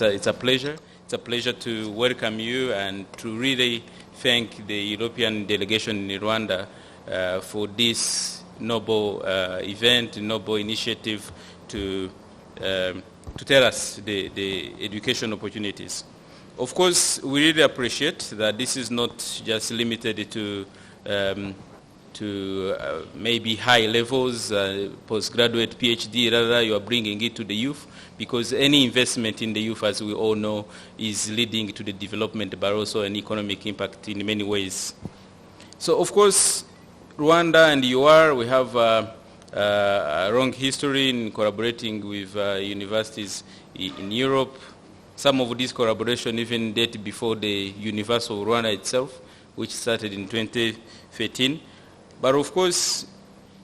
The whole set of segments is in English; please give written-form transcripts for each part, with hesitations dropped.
it's a pleasure. It's a pleasure to welcome you and to really thank the European delegation in Rwanda for this noble event, noble initiative to tell us the education opportunities. Of course, we really appreciate that this is not just limited to maybe high levels, postgraduate, PhD, rather you are bringing it to the youth, because any investment in the youth, as we all know, is leading to the development, but also an economic impact in many ways. So, of course, Rwanda and UR, we have a long history in collaborating with universities in Europe. Some of this collaboration even date before the University of Rwanda itself, which started in 2013. But of course,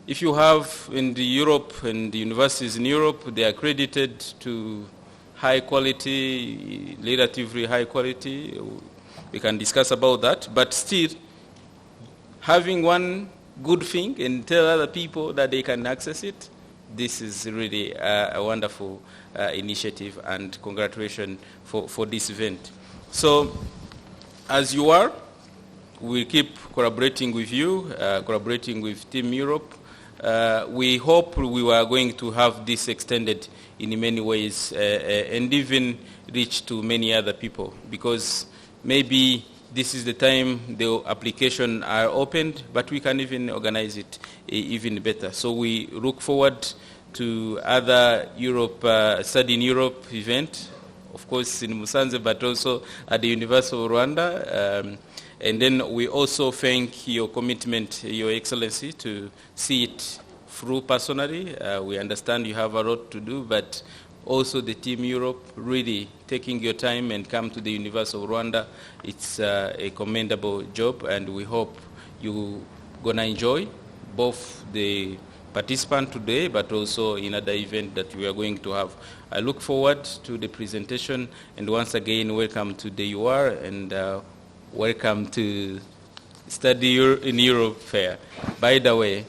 if you have in the Europe and the universities in Europe, they are accredited to high quality, relatively high quality. We can discuss about that. But still, having one good thing and tell other people that they can access it, this is really a wonderful initiative, and congratulations for this event. So, as you are, we keep collaborating with you, collaborating with Team Europe. We hope we are going to have this extended in many ways and even reach to many other people, because maybe this is the time the applications are opened, but we can even organize it even better. So we look forward to other Europe, Study in Europe event, of course in Musanze, but also at the University of Rwanda. And then we also thank your commitment, Your Excellency, to see it through personally. We understand you have a lot to do, but also the Team Europe really taking your time and come to the University of Rwanda. It's a commendable job, and we hope you're going to enjoy both the participant today, but also in other event that we are going to have. I look forward to the presentation, and once again, welcome to the UR, and welcome to Study in Europe Fair. By the way,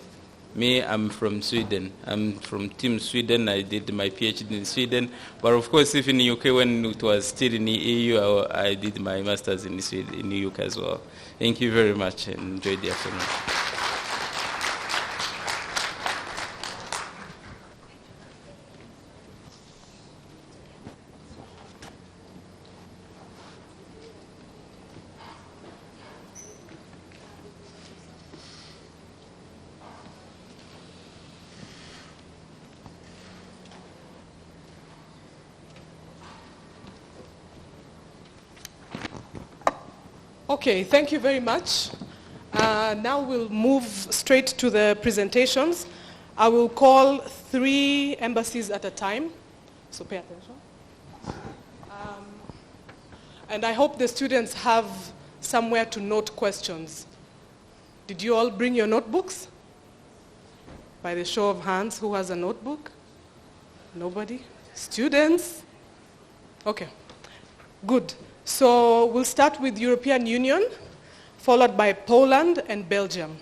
me, I'm from Sweden. I'm from Team Sweden. I did my PhD in Sweden. But of course, even in the UK, when it was still in the EU, I did my master's in Sweden, in the UK as well. Thank you very much, and enjoy the afternoon. Okay, thank you very much. Now we'll move straight to the presentations. I will call 3 embassies at a time, so pay attention. And I hope the students have somewhere to note questions. Did you all bring your notebooks? By the show of hands, who has a notebook? Nobody? Students? Okay, good. So we'll start with European Union, followed by Poland and Belgium.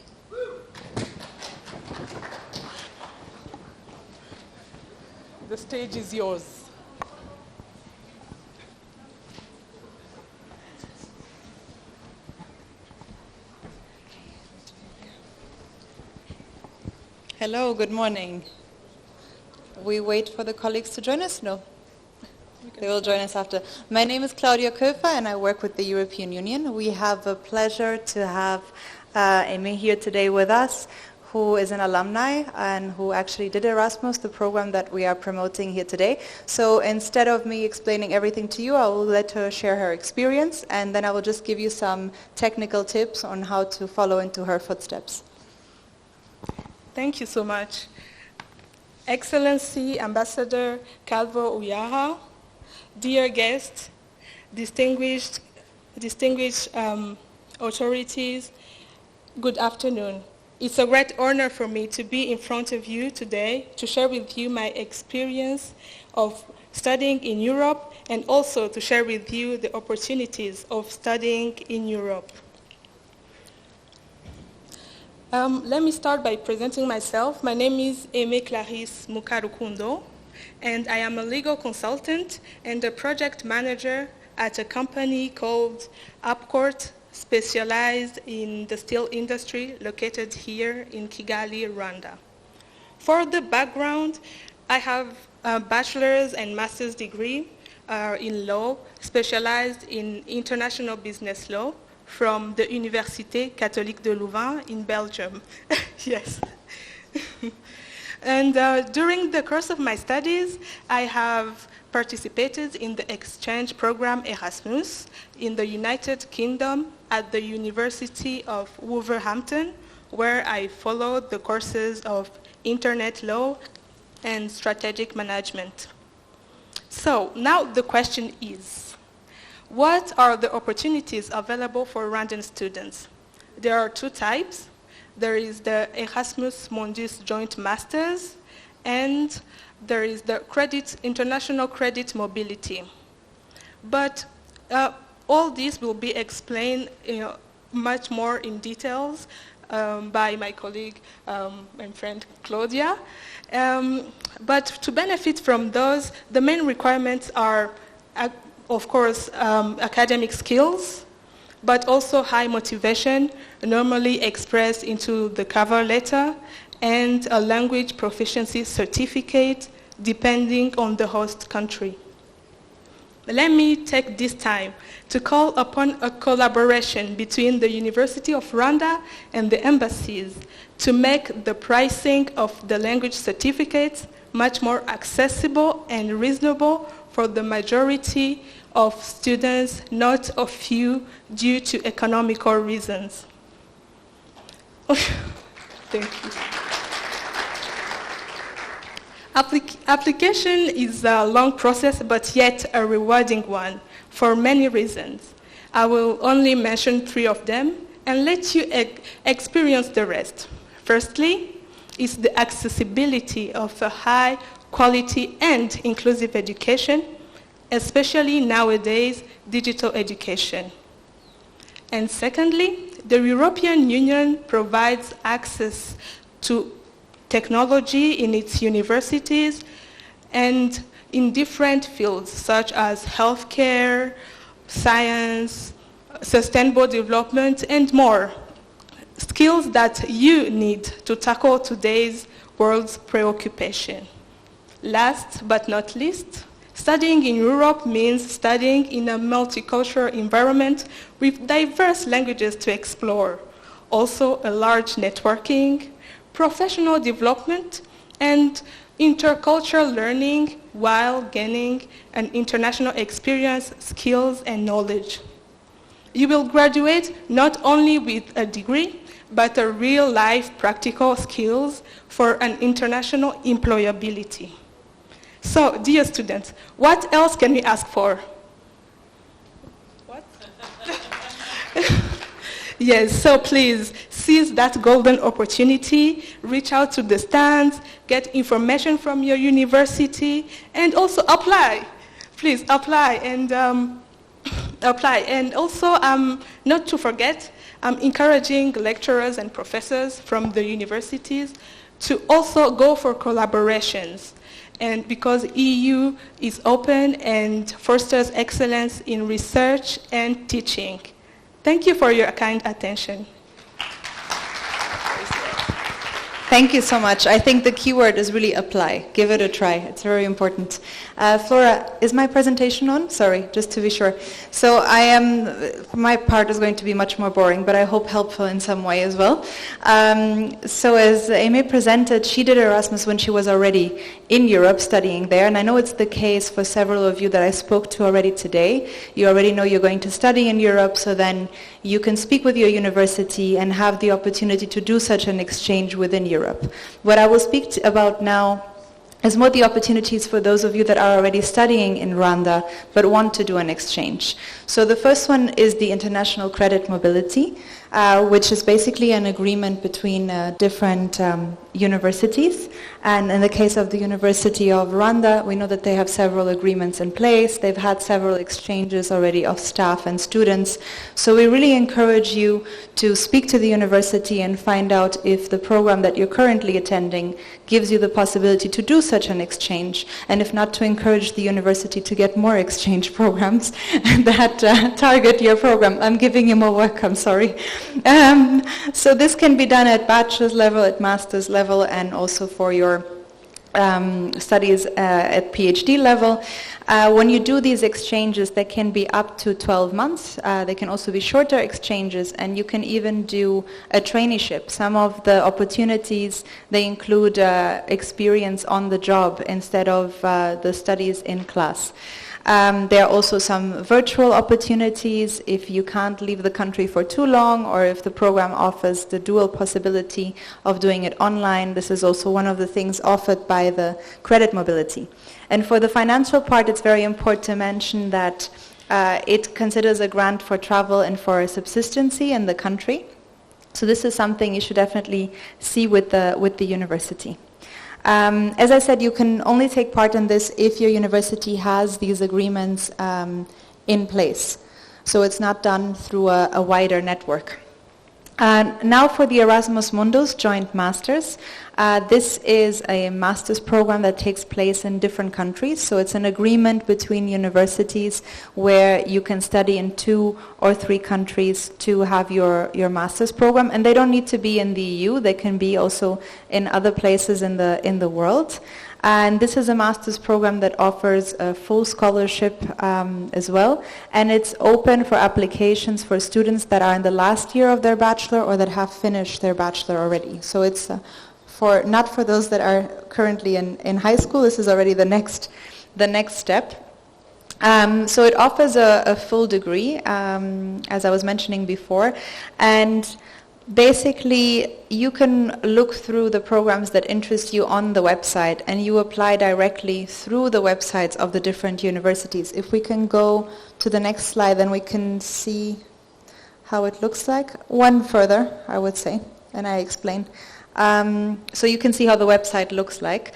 The stage is yours. Hello, good morning. We wait for the colleagues to join us? No. They will join us after. My name is Claudia Köfer, and I work with the European Union. We have a pleasure to have Amy here today with us, who is an alumni and who actually did Erasmus, the program that we are promoting here today. So instead of me explaining everything to you, I will let her share her experience, and then I will just give you some technical tips on how to follow into her footsteps. Thank you so much. Excellency Ambassador Calvo Uyaha, dear guests, distinguished authorities, good afternoon. It's a great honor for me to be in front of you today to share with you my experience of studying in Europe and also to share with you the opportunities of studying in Europe. Let me start by presenting myself. My name is Aimé Clarisse Mukarukundo. and I am a legal consultant and a project manager at a company called Upcourt, specialized in the steel industry, located here in Kigali, Rwanda. For the background, I have a bachelor's and master's degree in law, specialized in international business law from the Université Catholique de Louvain in Belgium. Yes. And during the course of my studies, I have participated in the exchange program Erasmus in the United Kingdom at the University of Wolverhampton, where I followed the courses of Internet Law and Strategic Management. So now the question is, what are the opportunities available for Rwandan students? There are two types. There is the Erasmus Mundus Joint Masters, and there is the international credit mobility. But all these will be explained much more in details by my colleague and friend Claudia. But to benefit from those, the main requirements are, of course, academic skills, but also high motivation, normally expressed into the cover letter, and a language proficiency certificate, depending on the host country. Let me take this time to call upon a collaboration between the University of Rwanda and the embassies to make the pricing of the language certificates much more accessible and reasonable for the majority of students, not a few, due to economical reasons. Thank you. Application is a long process, but yet a rewarding one for many reasons. I will only mention 3 of them and let you experience the rest. Firstly, is the accessibility of a high quality and inclusive education, especially nowadays, digital education. And secondly, the European Union provides access to technology in its universities and in different fields such as healthcare, science, sustainable development, and more. Skills that you need to tackle today's world's preoccupation. Last but not least, studying in Europe means studying in a multicultural environment with diverse languages to explore. Also a large networking, professional development, and intercultural learning while gaining an international experience, skills, and knowledge. You will graduate not only with a degree, but a real-life practical skills for an international employability. So, dear students, what else can we ask for? What? Yes, so please seize that golden opportunity, reach out to the stands, get information from your university, and also apply. Please apply and apply. And also, not to forget, I'm encouraging lecturers and professors from the universities to also go for collaborations. And because EU is open and fosters excellence in research and teaching. Thank you for your kind attention. Thank you so much. I think the key word is really apply. Give it a try. It's very important. Flora, is my presentation on? Sorry, just to be sure. So my part is going to be much more boring, but I hope helpful in some way as well. So as Amy presented, she did Erasmus when she was already in Europe studying there, and I know it's the case for several of you that I spoke to already today. You already know you're going to study in Europe, so then you can speak with your university and have the opportunity to do such an exchange within Europe. What I will speak about now is more the opportunities for those of you that are already studying in Rwanda but want to do an exchange. So the first one is the international credit mobility. which is basically an agreement between different universities. And in the case of the University of Rwanda, we know that they have several agreements in place. They've had several exchanges already of staff and students. So we really encourage you to speak to the university and find out if the program that you're currently attending gives you the possibility to do such an exchange, and if not, to encourage the university to get more exchange programs that target your program. I'm giving you more work, I'm sorry. So this can be done at bachelor's level, at master's level, and also for your studies at PhD level. When you do these exchanges, they can be up to 12 months. They can also be shorter exchanges, and you can even do a traineeship. Some of the opportunities, they include experience on the job instead of the studies in class. There are also some virtual opportunities if you can't leave the country for too long, or if the program offers the dual possibility of doing it online. This is also one of the things offered by the credit mobility. And for the financial part, it's very important to mention that it considers a grant for travel and for subsistency in the country. So this is something you should definitely see with the university. As I said, you can only take part in this if your university has these agreements in place. So it's not done through a wider network. Now for the Erasmus Mundus Joint Masters. This is a master's program that takes place in different countries. So it's an agreement between universities where you can study in 2 or 3 countries to have your master's program. And they don't need to be in the EU. They can be also in other places in the world. And this is a master's program that offers a full scholarship as well. And it's open for applications for students that are in the last year of their bachelor or that have finished their bachelor already. So it's not for those that are currently in high school. This is already the next step. So it offers a full degree, as I was mentioning before. And basically, you can look through the programs that interest you on the website, and you apply directly through the websites of the different universities. If we can go to the next slide, then we can see how it looks like. One further, I would say, and I explain. So you can see how the website looks like.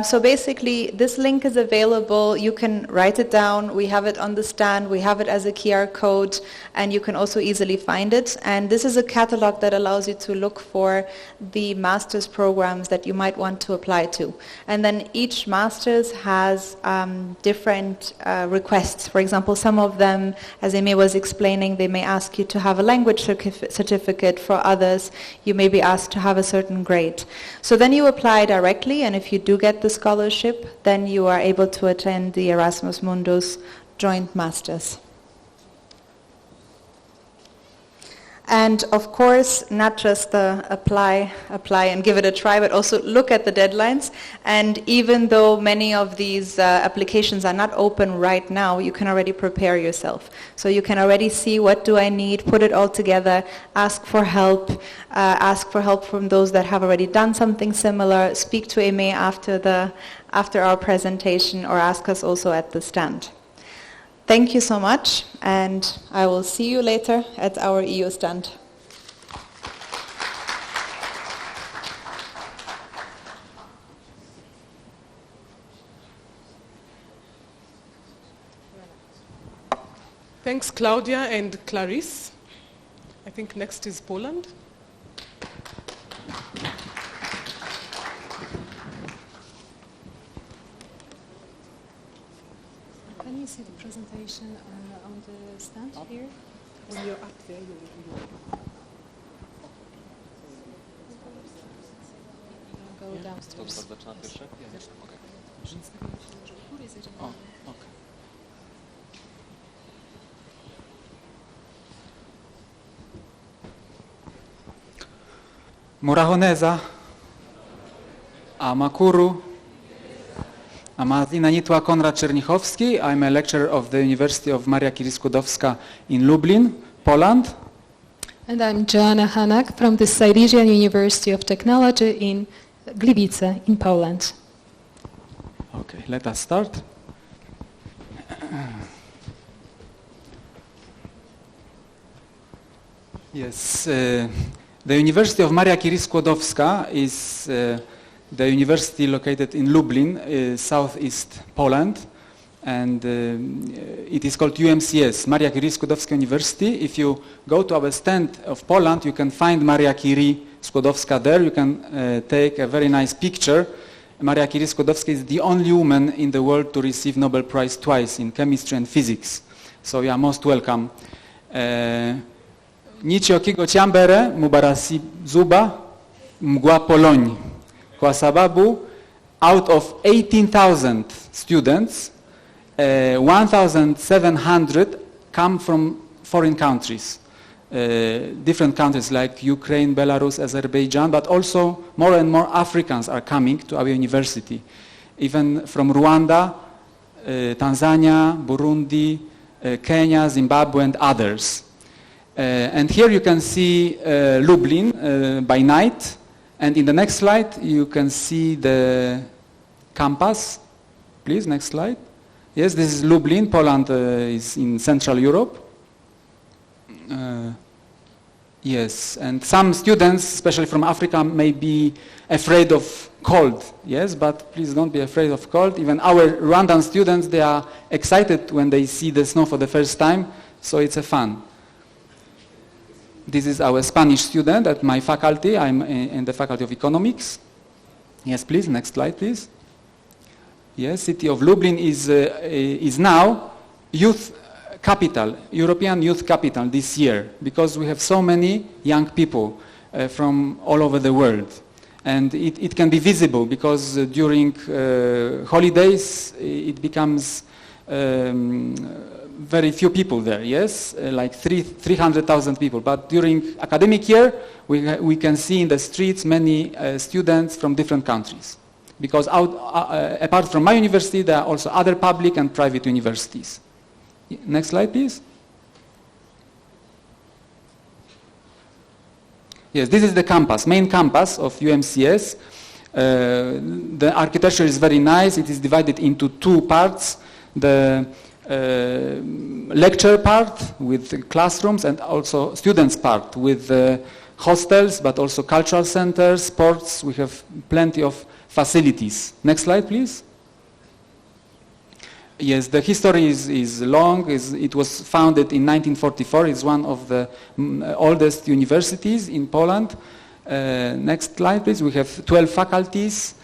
So basically, this link is available. You can write it down. We have it on the stand. We have it as a QR code, and you can also easily find it. And this is a catalog that allows you to look for the master's programs that you might want to apply to. And then each master's has different requests. For example, some of them, as Amy was explaining, they may ask you to have a language certificate. For others, you may be asked to have a certain grade. So then you apply directly, and if you do get the scholarship, then you are able to attend the Erasmus Mundus Joint Masters. And of course, not just apply and give it a try, but also look at the deadlines. And even though many of these applications are not open right now, you can already prepare yourself. So you can already see, what do I need, put it all together, ask for help from those that have already done something similar, speak to Aimee after our presentation, or ask us also at the stand. Thank you so much, and I will see you later at our EU stand. Thanks, Claudia and Clarice. I think next is Poland. Can you see the presentation on the stand here? When you're up there, you go downstairs. Murahoneza, Amakuru, I'm Martina Nitła-Konrad Czernichowski. I'm a lecturer of the University of Maria Curie-Skłodowska in Lublin, Poland. And I'm Joanna Hanak from the Silesian University of Technology in Gliwice in Poland. Okay, let us start. Yes, the University of Maria Curie Skłodowska is the university located in Lublin, southeast Poland, and it is called UMCS, Maria Curie Skłodowska University. If you go to our stand of Poland, you can find Maria Curie Skłodowska there. You can take a very nice picture. Maria Curie Skłodowska is the only woman in the world to receive Nobel Prize twice in chemistry and physics. So you are most welcome. Nici okigo ciambere, mubarasi zuba, mgła Poloń. Kwa sababu, out of 18,000 students, 1,700 come from foreign countries. Different countries like Ukraine, Belarus, Azerbaijan, but also more and more Africans are coming to our university. Even from Rwanda, Tanzania, Burundi, Kenya, Zimbabwe, and others. And here you can see Lublin by night. And in the next slide, you can see the campus. Please, next slide. Yes, this is Lublin. Poland is in Central Europe. Yes, and some students, especially from Africa, may be afraid of cold. Yes, but please don't be afraid of cold. Even our Rwandan students, they are excited when they see the snow for the first time, so it's a fun. This is our Spanish student at my faculty. I'm in the Faculty of Economics. Yes, please, next slide, please. Yes, city of Lublin is now youth capital, European youth capital this year, because we have so many young people from all over the world. And it can be visible because during holidays it becomes very few people there, yes, like 300,000 people. But during academic year, we can see in the streets many students from different countries. Because apart from my university, there are also other public and private universities. Next slide, please. Yes, this is the campus, main campus of UMCS. The architecture is very nice. It is divided into two parts. The lecture part with classrooms and also students part with hostels, but also cultural centers, sports. We have plenty of facilities. Next slide, please. Yes, the history is long. It was founded in 1944. It's one of the oldest universities in Poland. Next slide, please. We have 12 faculties.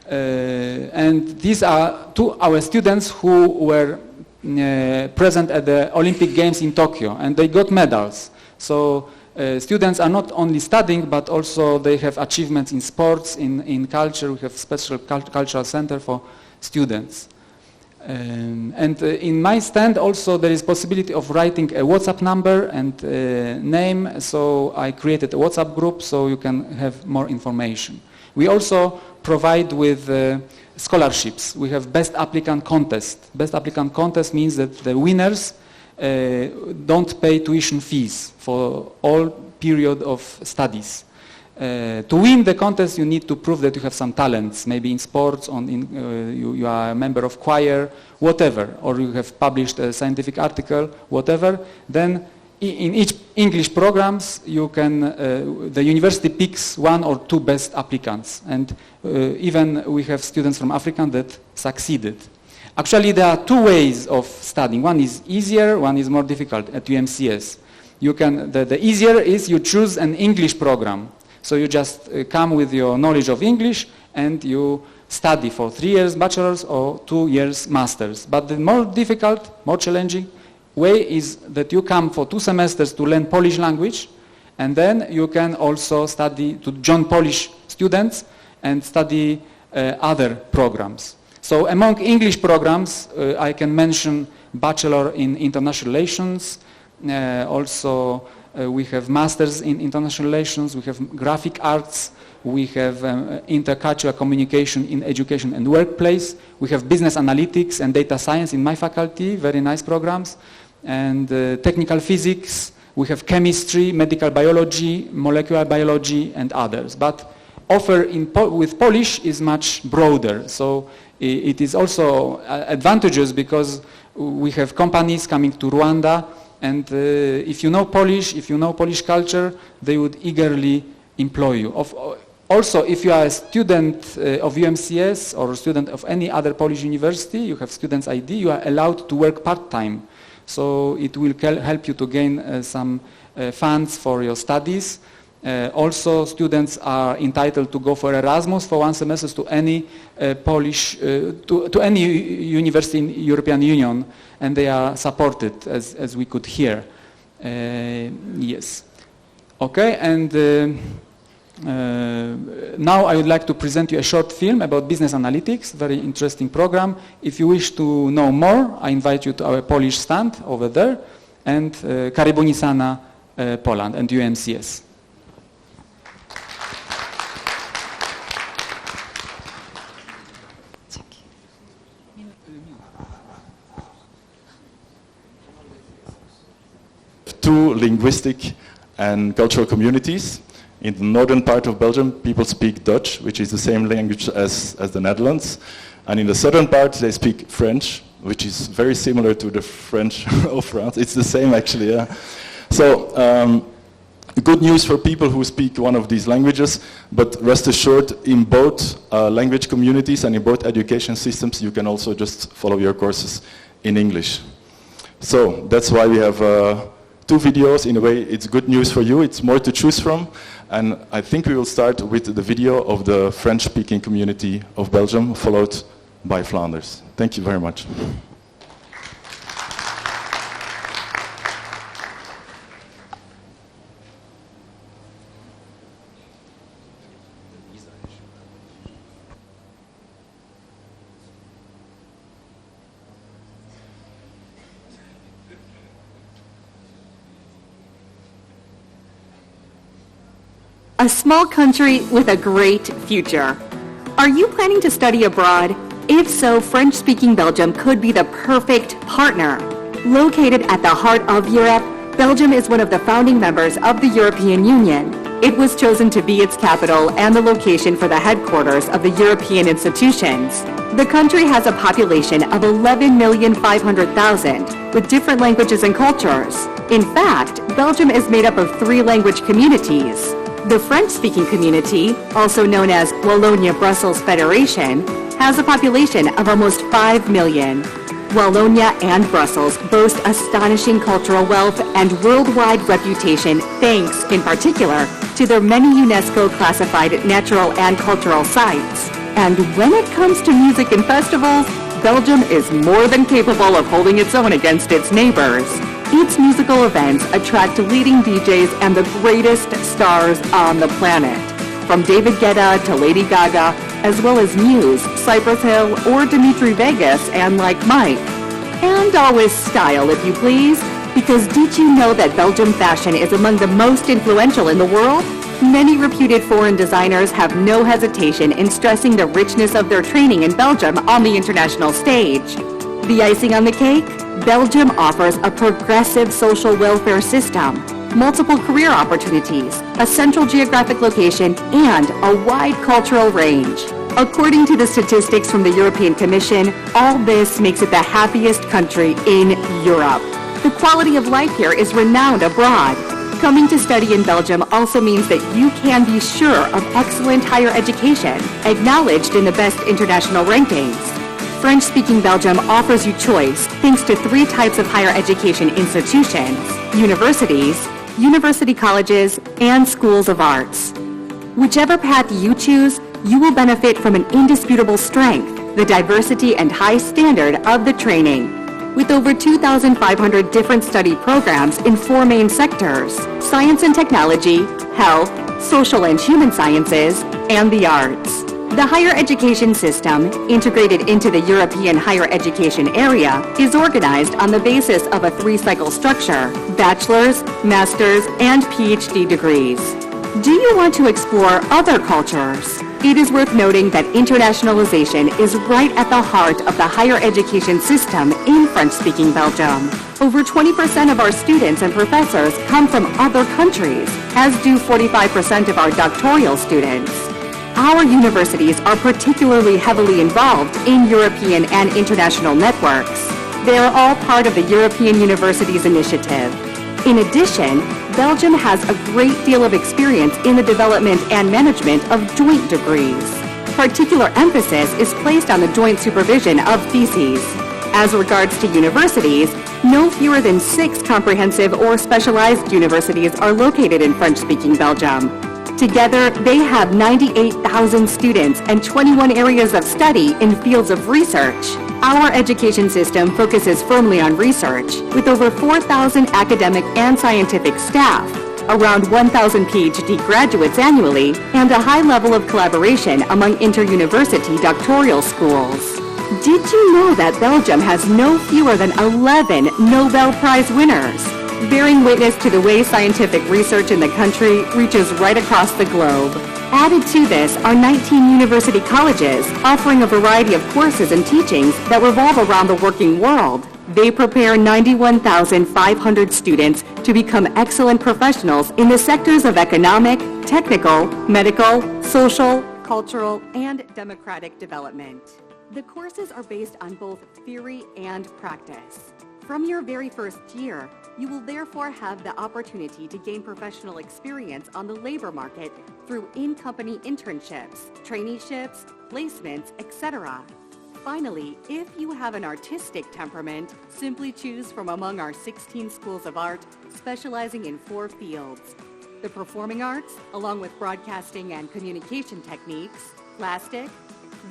And these are our students who were present at the Olympic Games in Tokyo, and they got medals. So students are not only studying, but also they have achievements in sports, in culture. We have special cultural center for students. And in my stand also there is possibility of writing a WhatsApp number and name, so I created a WhatsApp group so you can have more information. We also provide with scholarships. We have Best Applicant Contest. Best Applicant Contest means that the winners don't pay tuition fees for all period of studies. To win the contest, you need to prove that you have some talents, maybe in sports, you are a member of choir, whatever, or you have published a scientific article, whatever. Then in each English programs, you can, the university picks one or two best applicants. And even we have students from Africa that succeeded. Actually, there are two ways of studying. One is easier, one is more difficult at UMCS. The easier is you choose an English program. So you just come with your knowledge of English and you study for 3 years bachelor's or 2 years master's. But the more difficult, more challenging way is that you come for 2 semesters to learn Polish language, and then you can also study to join Polish students and study other programs. So among English programs, I can mention Bachelor in International Relations, also we have Masters in International Relations, we have Graphic Arts, we have Intercultural Communication in Education and Workplace, we have Business Analytics and Data Science in my faculty, very nice programs, and Technical Physics, we have Chemistry, Medical Biology, Molecular Biology, and others. But offer with Polish is much broader, so it is also advantageous because we have companies coming to Rwanda and if you know Polish culture, they would eagerly employ you. Also, if you are a student of UMCS or a student of any other Polish university, you have student's ID, you are allowed to work part-time. So it will help you to gain some funds for your studies. Also, students are entitled to go for Erasmus for 1 semester to any to any university in European Union, and they are supported, as we could hear. Yes. Okay, and now I would like to present you a short film about business analytics, very interesting program. If you wish to know more, I invite you to our Polish stand over there, and Karibonisana, Poland, and UMCS. Two linguistic and cultural communities. In the northern part of Belgium, people speak Dutch, which is the same language as the Netherlands. And in the southern part, they speak French, which is very similar to the French of France. It's the same, actually, yeah. So, good news for people who speak one of these languages, but rest assured, in both language communities and in both education systems, you can also just follow your courses in English. So, that's why we have 2 videos. In a way, it's good news for you. It's more to choose from. And I think we will start with the video of the French-speaking community of Belgium, followed by Flanders. Thank you very much. A small country with a great future. Are you planning to study abroad? If so, French-speaking Belgium could be the perfect partner. Located at the heart of Europe, Belgium is one of the founding members of the European Union. It was chosen to be its capital and the location for the headquarters of the European institutions. The country has a population of 11,500,000 with different languages and cultures. In fact, Belgium is made up of 3 language communities. The French-speaking community, also known as Wallonia-Brussels Federation, has a population of almost 5 million. Wallonia and Brussels boast astonishing cultural wealth and worldwide reputation thanks, in particular, to their many UNESCO-classified natural and cultural sites. And when it comes to music and festivals, Belgium is more than capable of holding its own against its neighbors. Its musical events attract leading DJs and the greatest stars on the planet, from David Guetta to Lady Gaga, as well as Muse, Cypress Hill, or Dimitri Vegas and Like Mike. And always style, if you please, because did you know that Belgian fashion is among the most influential in the world? Many reputed foreign designers have no hesitation in stressing the richness of their training in Belgium on the international stage. The icing on the cake? Belgium offers a progressive social welfare system, multiple career opportunities, a central geographic location, and a wide cultural range. According to the statistics from the European Commission, all this makes it the happiest country in Europe. The quality of life here is renowned abroad. Coming to study in Belgium also means that you can be sure of excellent higher education, acknowledged in the best international rankings. French-speaking Belgium offers you choice thanks to 3 types of higher education institutions: universities, university colleges, and schools of arts. Whichever path you choose, you will benefit from an indisputable strength, the diversity and high standard of the training. With over 2,500 different study programs in 4 main sectors: science and technology, health, social and human sciences, and the arts. The higher education system, integrated into the European higher education area, is organized on the basis of a 3-cycle structure: bachelor's, master's, and PhD degrees. Do you want to explore other cultures? It is worth noting that internationalization is right at the heart of the higher education system in French-speaking Belgium. Over 20% of our students and professors come from other countries, as do 45% of our doctoral students. Our universities are particularly heavily involved in European and international networks. They are all part of the European Universities Initiative. In addition, Belgium has a great deal of experience in the development and management of joint degrees. Particular emphasis is placed on the joint supervision of theses. As regards to universities, no fewer than 6 comprehensive or specialized universities are located in French-speaking Belgium. Together, they have 98,000 students and 21 areas of study in fields of research. Our education system focuses firmly on research, with over 4,000 academic and scientific staff, around 1,000 PhD graduates annually, and a high level of collaboration among inter-university doctoral schools. Did you know that Belgium has no fewer than 11 Nobel Prize winners, bearing witness to the way scientific research in the country reaches right across the globe? Added to this are 19 university colleges offering a variety of courses and teachings that revolve around the working world. They prepare 91,500 students to become excellent professionals in the sectors of economic, technical, medical, social, cultural, and democratic development. The courses are based on both theory and practice. From your very first year, you will therefore have the opportunity to gain professional experience on the labor market through in-company internships, traineeships, placements, etc. Finally, if you have an artistic temperament, simply choose from among our 16 schools of art specializing in 4 fields: the performing arts, along with broadcasting and communication techniques, plastic,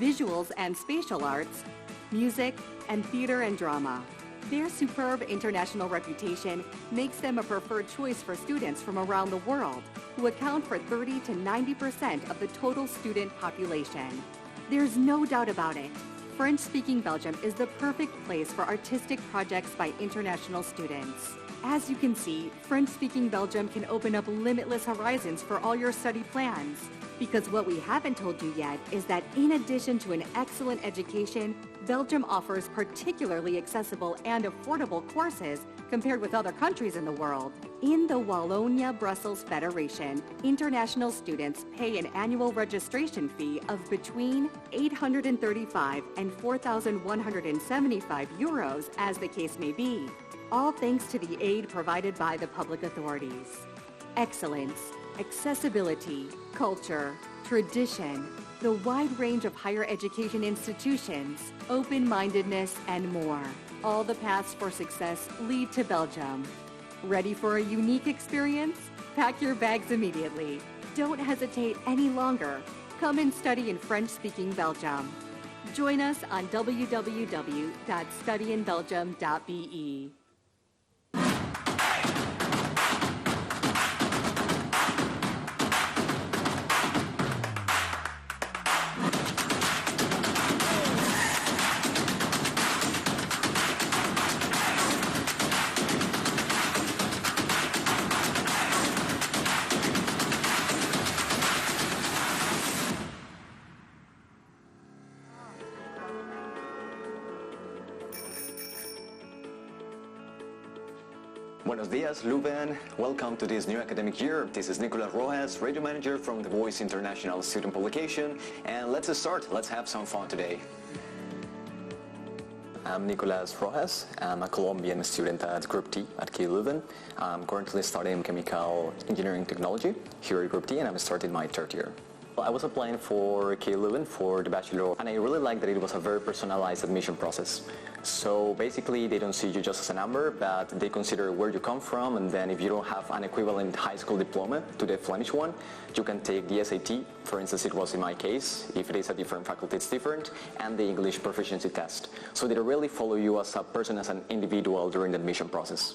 visuals and spatial arts, music, and theater and drama. Their superb international reputation makes them a preferred choice for students from around the world, who account for 30 to 90% of the total student population. There's no doubt about it. French-speaking Belgium is the perfect place for artistic projects by international students. As you can see, French-speaking Belgium can open up limitless horizons for all your study plans. Because what we haven't told you yet is that in addition to an excellent education, Belgium offers particularly accessible and affordable courses compared with other countries in the world. In the Wallonia-Brussels Federation, international students pay an annual registration fee of between 835 and 4,175 euros, as the case may be, all thanks to the aid provided by the public authorities. Excellence, accessibility, culture, tradition, the wide range of higher education institutions, open-mindedness, and more. All the paths for success lead to Belgium. Ready for a unique experience? Pack your bags immediately. Don't hesitate any longer. Come and study in French-speaking Belgium. Join us on www.studyinbelgium.be. Buenos dias, Leuven. Welcome to this new academic year. This is Nicolas Rojas, radio manager from the Voice International Student Publication. And let's start. Let's have some fun today. I'm Nicolas Rojas. I'm a Colombian student at Group T at KU Leuven. I'm currently studying chemical engineering technology here at Group T, and I'm starting my 3rd year. I was applying for KU Leuven for the bachelor, and I really liked that it was a very personalized admission process. So basically, they don't see you just as a number, but they consider where you come from, and then if you don't have an equivalent high school diploma to the Flemish one, you can take the SAT, for instance, it was in my case. If it is a different faculty, it's different, and the English proficiency test. So they really follow you as a person, as an individual during the admission process.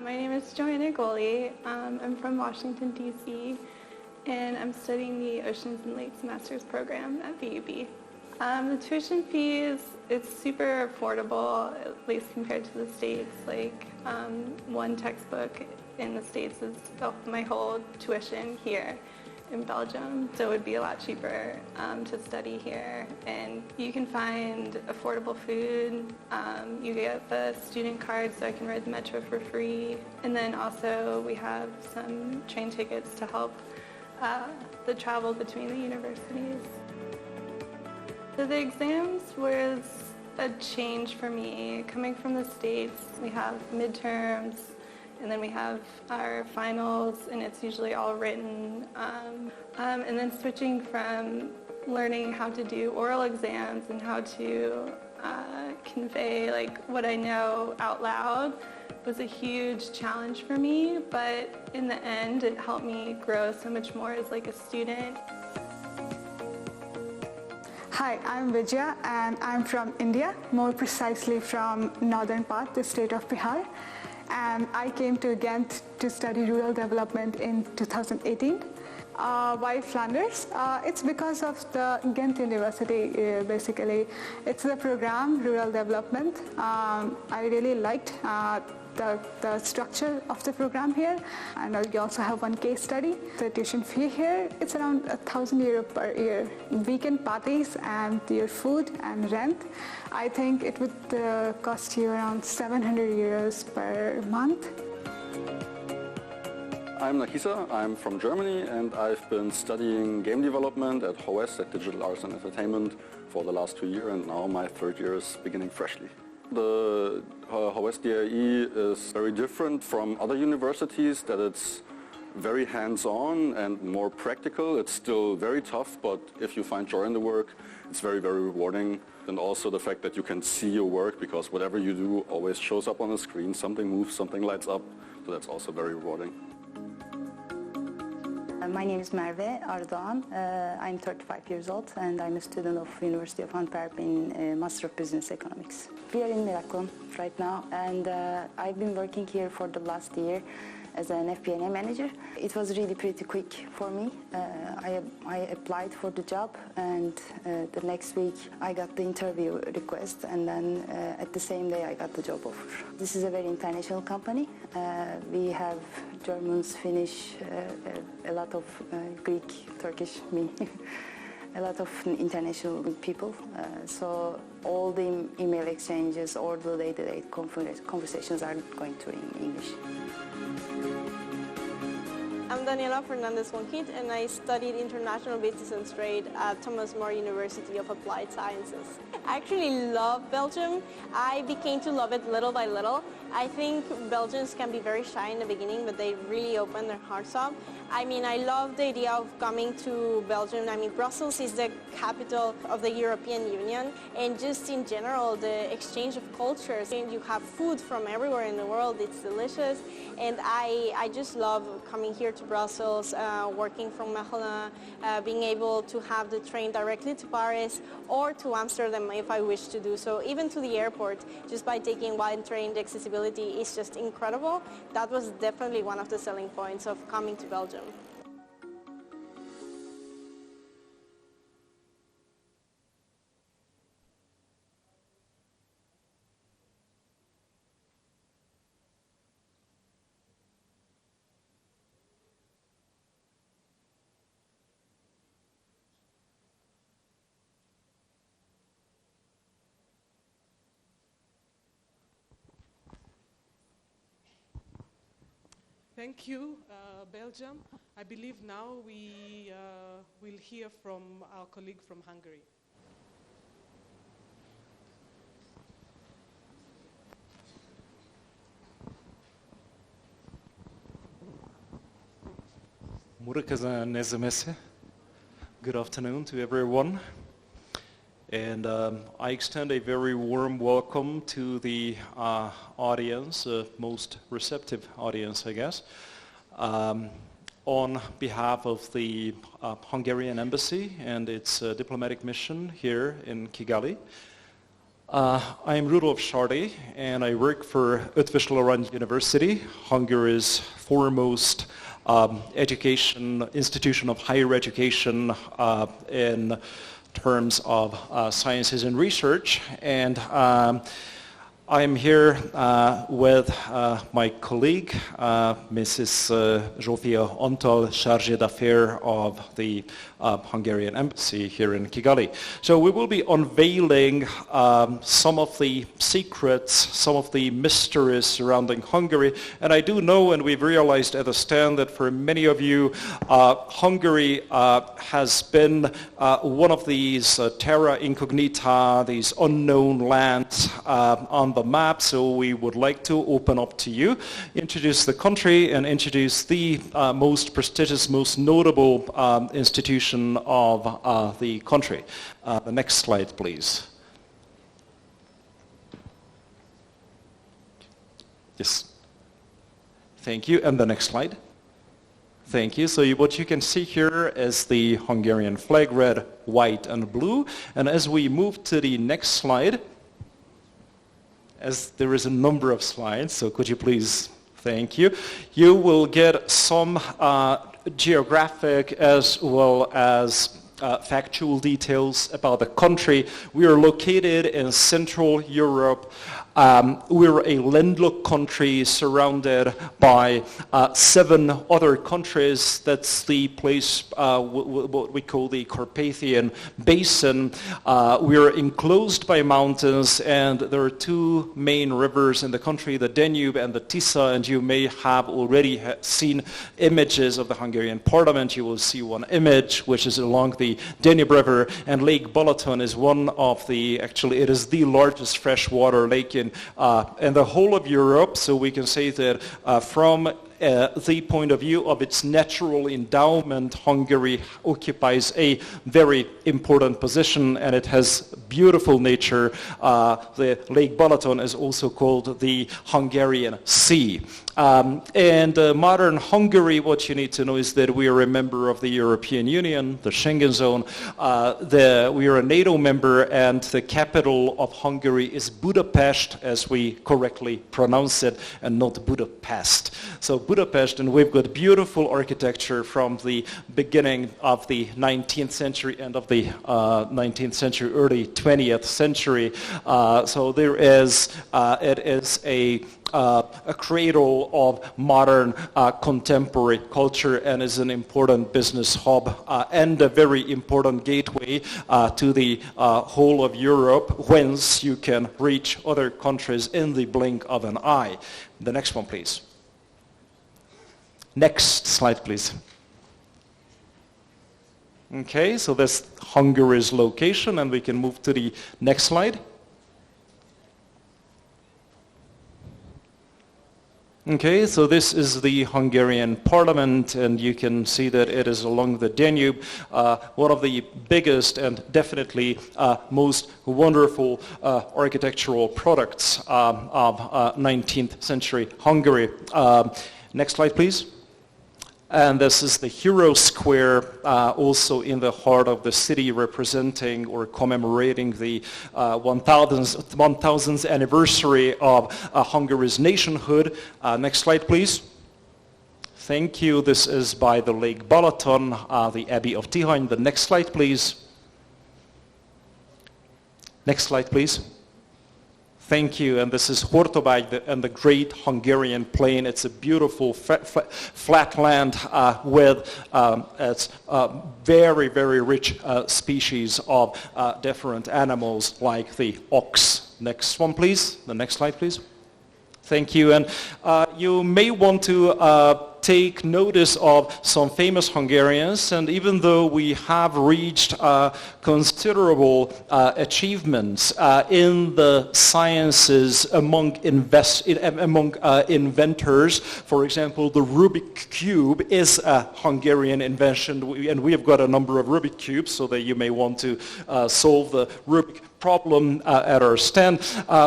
My name is Joanna Goley. I'm from Washington, D.C., and I'm studying the Oceans and Lakes Master's Program at VUB. The tuition fees, it's super affordable, at least compared to the States. Like one textbook in the States is my whole tuition here in Belgium, so it would be a lot cheaper to study here. And you can find affordable food. You get the student card, so I can ride the metro for free. And then also we have some train tickets to help the travel between the universities. So the exams was a change for me. Coming from the States, we have midterms, and then we have our finals, and it's usually all written. And then switching from learning how to do oral exams and how to convey like what I know out loud was a huge challenge for me, but in the end it helped me grow so much more as like a student. Hi, I'm Vijaya and I'm from India, more precisely from northern part, the state of Bihar. And I came to Ghent to study rural development in 2018. Why Flanders? It's because of the Ghent University, basically. It's the program, Rural Development. I really liked the structure of the program here, and we also have one case study. The tuition fee here, it's around €1,000 per year. Weekend parties and your food and rent, I think it would cost you around €700 per month. I'm Nakisa, I'm from Germany, and I've been studying game development at HOS, at Digital Arts and Entertainment, for the last 2 years, and now my third year is beginning freshly. The HOS DAE is very different from other universities, that it's very hands-on and more practical. It's still very tough, but if you find joy in the work, it's very, very rewarding. And also the fact that you can see your work, because whatever you do always shows up on the screen. Something moves, something lights up, so that's also very rewarding. My name is Merve Ardoğan. I'm 35 years old and I'm a student of University of Antwerp in Master of Business Economics. We are in Miraklon right now, and I've been working here for the last year as an FP&A manager. It was really pretty quick for me. I applied for the job, and the next week I got the interview request, and then at the same day I got the job offer. This is a very international company. We have Germans, Finnish, a lot of Greek, Turkish, me. A lot of international people, so all the email exchanges or the day-to-day conversations are going to in English. I'm Daniela Fernandez-Wonkit, and I studied International Business and Trade at Thomas More University of Applied Sciences. I actually love Belgium. I became to love it little by little. I think Belgians can be very shy in the beginning, but they really open their hearts up. I mean, I love the idea of coming to Belgium. I mean, Brussels is the capital of the European Union, and just in general, the exchange of cultures. And you have food from everywhere in the world. It's delicious, and I just love coming here to Brussels, working from Mechelen, being able to have the train directly to Paris or to Amsterdam if I wish to do so, even to the airport, just by taking one train. The accessibility is just incredible. That was definitely one of the selling points of coming to Belgium. Thank you, Belgium. I believe now we will hear from our colleague from Hungary. Good afternoon to everyone. And I extend a very warm welcome to the audience, most receptive audience, I guess, on behalf of the Hungarian Embassy and its diplomatic mission here in Kigali. I am Rudolf Sardi, and I work for Eötvös Loránd University, Hungary's foremost institution of higher education in terms of sciences and research, and I'm here with my colleague, Mrs. Zsófia Antal, chargée d'affaires of the Hungarian embassy here in Kigali. So we will be unveiling some of the secrets, some of the mysteries surrounding Hungary. And I do know, and we've realized at the stand, that for many of you, Hungary has been one of these terra incognita, these unknown lands on the map. So we would like to open up to you, introduce the country, and introduce the most prestigious, most notable institution of the country. The next slide, please. Yes. Thank you. And the next slide. Thank you. So what you can see here is the Hungarian flag, red, white, and blue. And as we move to the next slide, as there is a number of slides, so could you please, thank you. You will get some geographic as well as factual details about the country. We are located in Central Europe. We're a landlocked country surrounded by 7 other countries. That's the place, what we call the Carpathian Basin. We're enclosed by mountains, and there are 2 main rivers in the country, the Danube and the Tisza, and you may have already seen images of the Hungarian parliament. You will see one image, which is along the Danube River, and Lake Balaton is one of the, actually it is the largest freshwater lake in the whole of Europe. So we can say that from the point of view of its natural endowment, Hungary occupies a very important position, and it has beautiful nature. The Lake Balaton is also called the Hungarian Sea. And modern Hungary, what you need to know is that we are a member of the European Union, the Schengen zone. We are a NATO member, and the capital of Hungary is Budapest, as we correctly pronounce it, and not Budapest. So Budapest, and we've got beautiful architecture from the beginning of the 19th century, end of the 19th century, early 20th century. So there is, it is a cradle of modern contemporary culture, and is an important business hub and a very important gateway to the whole of Europe, whence you can reach other countries in the blink of an eye. The next one, please. Next slide, please. Okay, so that's Hungary's location, and we can move to the next slide. Okay, so this is the Hungarian parliament, and you can see that it is along the Danube, one of the biggest and definitely most wonderful architectural products of 19th century Hungary. Next slide, please. And this is the Hero Square, also in the heart of the city, representing or commemorating the 1000th anniversary of Hungary's nationhood. Next slide, please. Thank you. This is by the Lake Balaton, the Abbey of Tihany. The next slide, please. Next slide, please. Thank you. And this is Hortobágy and the Great Hungarian Plain. It's a beautiful flat land with it's very, very rich species of different animals like the ox. Next one, please. The next slide, please. Thank you. And you may want to take notice of some famous Hungarians, and even though we have reached considerable achievements in the sciences among inventors, for example, the Rubik Cube is a Hungarian invention, and we have got a number of Rubik Cubes, so that you may want to solve the Rubik problem at our stand.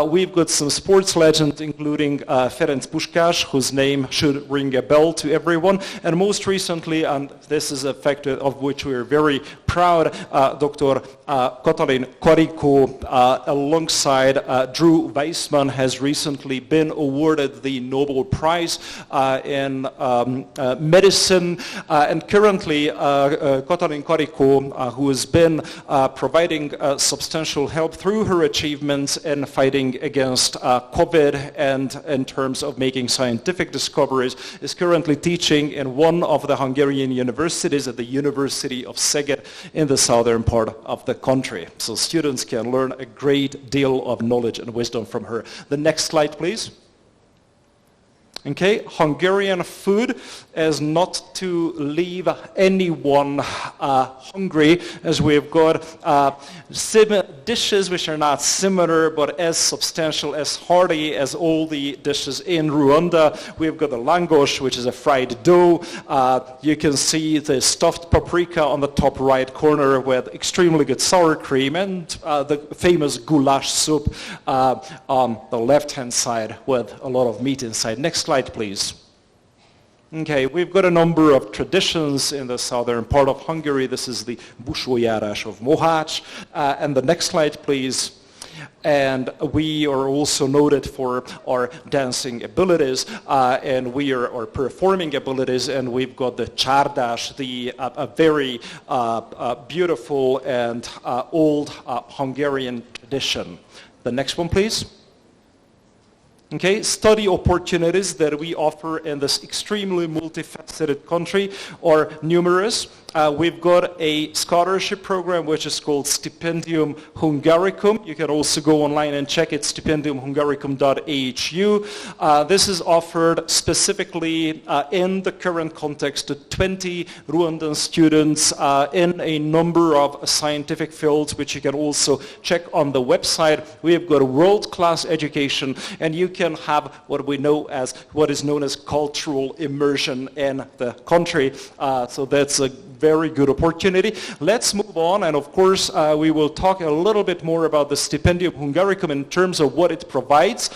We've got some sports legends, including Ferenc Puskás, whose name should ring a bell to everyone. And most recently, and this is a fact of which we are very proud Dr. Katalin Karikó, alongside Drew Weissman, has recently been awarded the Nobel Prize in medicine, and currently Katalin Karikó, who has been providing substantial help through her achievements in fighting against COVID and in terms of making scientific discoveries, is currently teaching in one of the Hungarian universities at the University of Szeged in the southern part of the country. So students can learn a great deal of knowledge and wisdom from her. The next slide, please. Okay, Hungarian food is not to leave anyone hungry, as we've got dishes which are not similar but as substantial, as hearty as all the dishes in Rwanda. We've got the langos, which is a fried dough. You can see the stuffed paprika on the top right corner with extremely good sour cream, and the famous goulash soup on the left-hand side with a lot of meat inside. Next slide, please. Okay, we've got a number of traditions in the southern part of Hungary. This is the Busójárás of Mohács. And the next slide, please. And we are also noted for our dancing abilities, and we are our performing abilities, and we've got the Csárdás, a very beautiful and old Hungarian tradition. The next one, please. Okay, study opportunities that we offer in this extremely multifaceted country are numerous. We've got a scholarship program which is called Stipendium Hungaricum. You can also go online and check it, stipendiumhungaricum.hu. This is offered specifically in the current context to 20 Rwandan students in a number of scientific fields, which you can also check on the website. We've got a world-class education, and you can have what is known as cultural immersion in the country. So that's a very good opportunity. Let's move on, and of course we will talk a little bit more about the Stipendium Hungaricum in terms of what it provides.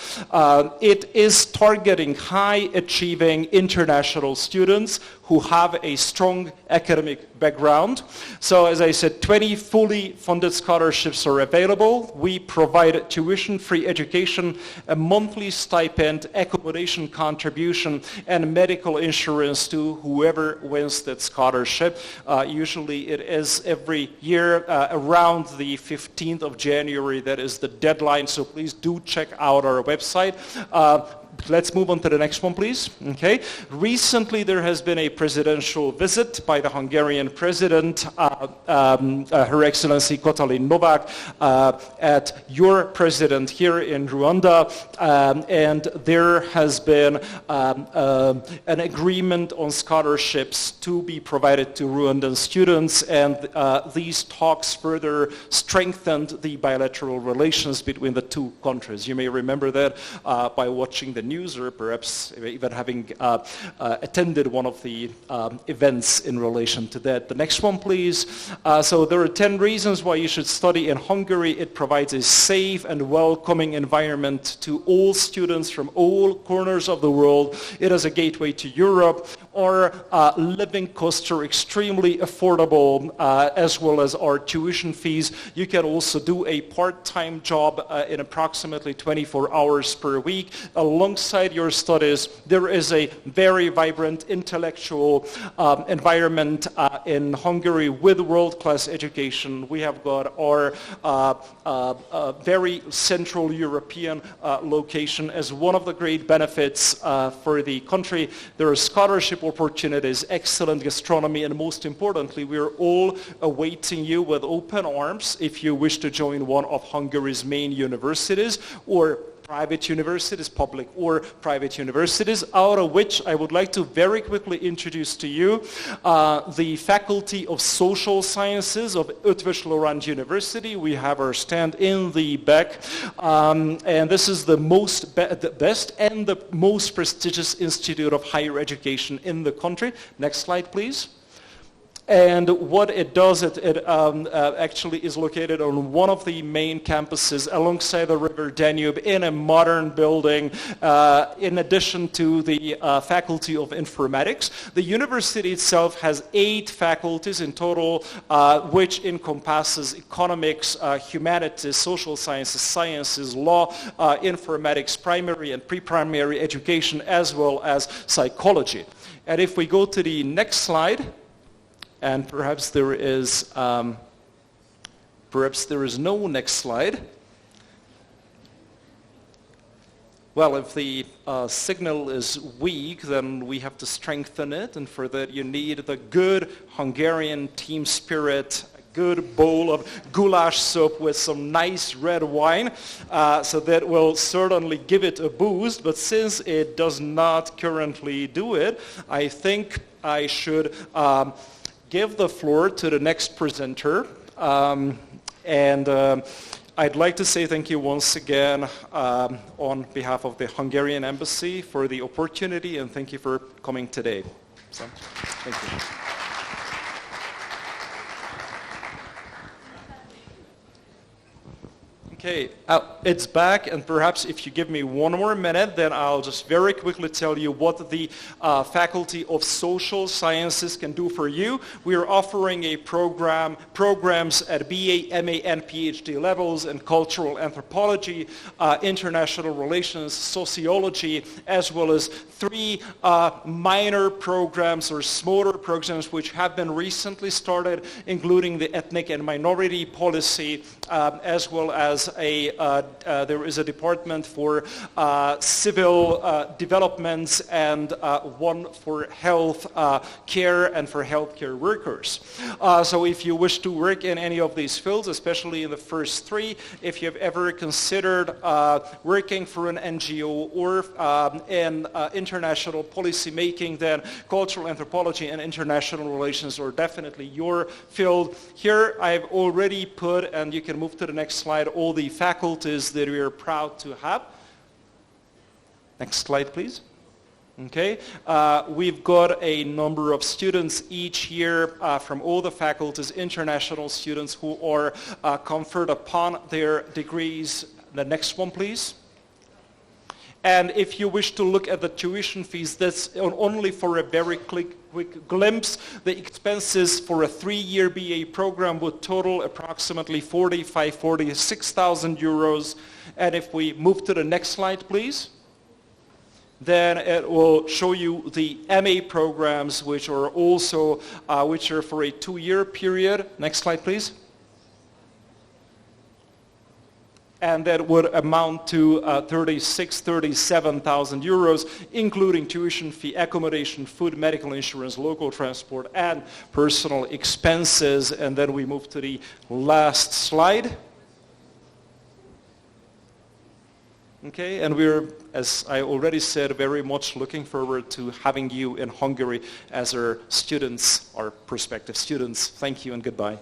It is targeting high achieving international students who have a strong academic background. So as I said, 20 fully funded scholarships are available. We provide tuition-free education, a monthly stipend, accommodation contribution, and medical insurance to whoever wins that scholarship. Usually it is every year around the 15th of January. That is the deadline, so please do check out our website. Let's move on to the next one, please. Okay. Recently, there has been a presidential visit by the Hungarian president, Her Excellency Katalin Novák, at your president here in Rwanda, and there has been an agreement on scholarships to be provided to Rwandan students, and these talks further strengthened the bilateral relations between the two countries. You may remember that by watching the news, or perhaps even having attended one of the events in relation to that. The next one, please. So there are 10 reasons why you should study in Hungary. It provides a safe and welcoming environment to all students from all corners of the world. It is a gateway to Europe. Our living costs are extremely affordable, as well as our tuition fees. You can also do a part-time job in approximately 24 hours per week. Alongside your studies, there is a very vibrant intellectual environment in Hungary with world-class education. We have got our very central European location as one of the great benefits for the country. There are scholarship opportunities, excellent gastronomy, and most importantly, we are all awaiting you with open arms if you wish to join one of Hungary's main universities, or private universities, public or private universities, out of which I would like to very quickly introduce to you the Faculty of Social Sciences of Eötvös Loránd University. We have our stand in the back, and this is the best and the most prestigious institute of higher education in the country. Next slide, please. And what it does, it actually is located on one of the main campuses alongside the River Danube in a modern building, in addition to the Faculty of Informatics. The university itself has 8 faculties in total, which encompasses economics, humanities, social sciences, law, informatics, primary and pre-primary education, as well as psychology. And if we go to the next slide, and perhaps there is no next slide. Well, if the signal is weak, then we have to strengthen it, and for that you need the good Hungarian team spirit, a good bowl of goulash soup with some nice red wine, so that will certainly give it a boost. But since it does not currently do it, I think I should give the floor to the next presenter, and I'd like to say thank you once again on behalf of the Hungarian Embassy for the opportunity, and thank you for coming today. So, thank you. Okay, it's back, and perhaps if you give me one more minute, then I'll just very quickly tell you what the Faculty of Social Sciences can do for you. We are offering a programs at BA, MA, and PhD levels in cultural anthropology, international relations, sociology, as well as 3 minor programs or smaller programs which have been recently started, including the ethnic and minority policy, as well as there is a department for civil developments and one for health care and for healthcare workers. So if you wish to work in any of these fields, especially in the first 3, if you have ever considered working for an NGO or in international policy making, then cultural anthropology and international relations are definitely your field. Here I've already put, and you can move to the next slide, all the faculties that we are proud to have. Next slide, please. Okay, we've got a number of students each year from all the faculties, international students who are conferred upon their degrees. The next one, please. And if you wish to look at the tuition fees, that's only for a very quick glimpse. The expenses for a 3-year BA program would total approximately 46,000 euros. And if we move to the next slide, please, then it will show you the MA programs, which are also which are for a 2-year period. Next slide, please. And that would amount to 37,000 euros, including tuition fee, accommodation, food, medical insurance, local transport, and personal expenses. And then we move to the last slide. Okay, and we're, as I already said, very much looking forward to having you in Hungary as our students, our prospective students. Thank you and goodbye.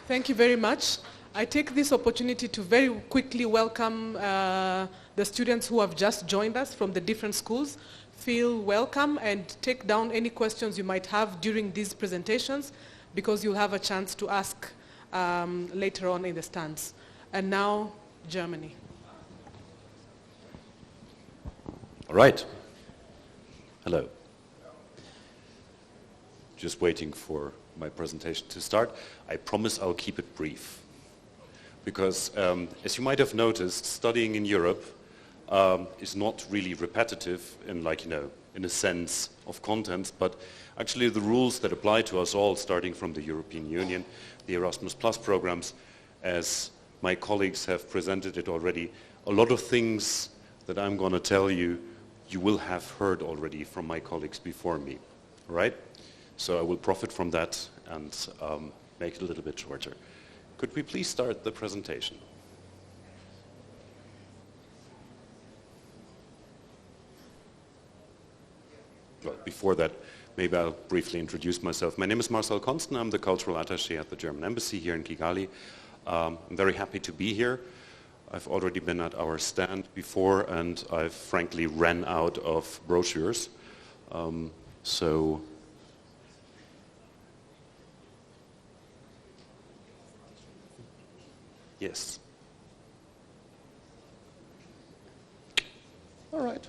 Thank you very much. I take this opportunity to very quickly welcome the students who have just joined us from the different schools. Feel welcome and take down any questions you might have during these presentations, because you'll have a chance to ask later on in the stands. And now, Germany. All right. Hello. Just waiting for my presentation to start. I promise I'll keep it brief, because as you might have noticed, studying in Europe is not really repetitive in, like, you know, in a sense of content, but actually the rules that apply to us all, starting from the European Union, the Erasmus Plus programs, as my colleagues have presented it already, a lot of things that I'm going to tell you, you will have heard already from my colleagues before me, right? So I will profit from that and make it a little bit shorter. Could we please start the presentation? Well, before that, maybe I'll briefly introduce myself. My name is Marcel Konsten. I'm the cultural attaché at the German Embassy here in Kigali. I'm very happy to be here. I've already been at our stand before, and I've frankly ran out of brochures. So yes. All right.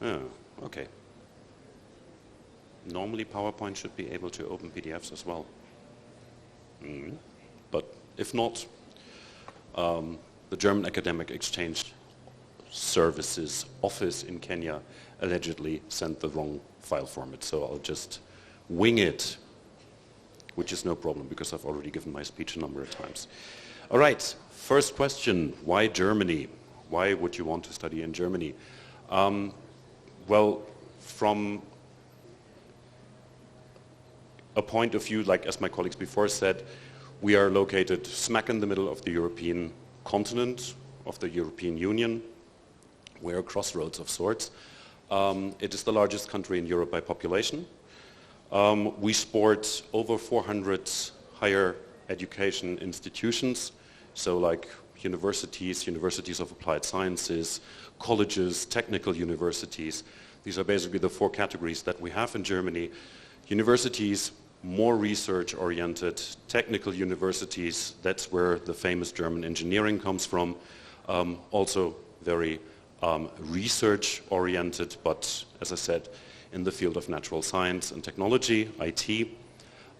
Oh, okay. Normally PowerPoint should be able to open PDFs as well. But if not, the German Academic Exchange Services office in Kenya allegedly sent the wrong file format, so I'll just wing it, which is no problem because I've already given my speech a number of times. All right, first question, why Germany? Why would you want to study in Germany? Well, from a point of view, like as my colleagues before said, we are located smack in the middle of the European continent, of the European Union. We're a crossroads of sorts. It is the largest country in Europe by population. We sport over 400 higher education institutions, so like universities, universities of applied sciences, colleges, technical universities. These are basically the four categories that we have in Germany. Universities, more research-oriented, technical universities, that's where the famous German engineering comes from, also very research-oriented, but as I said, in the field of natural science and technology, IT.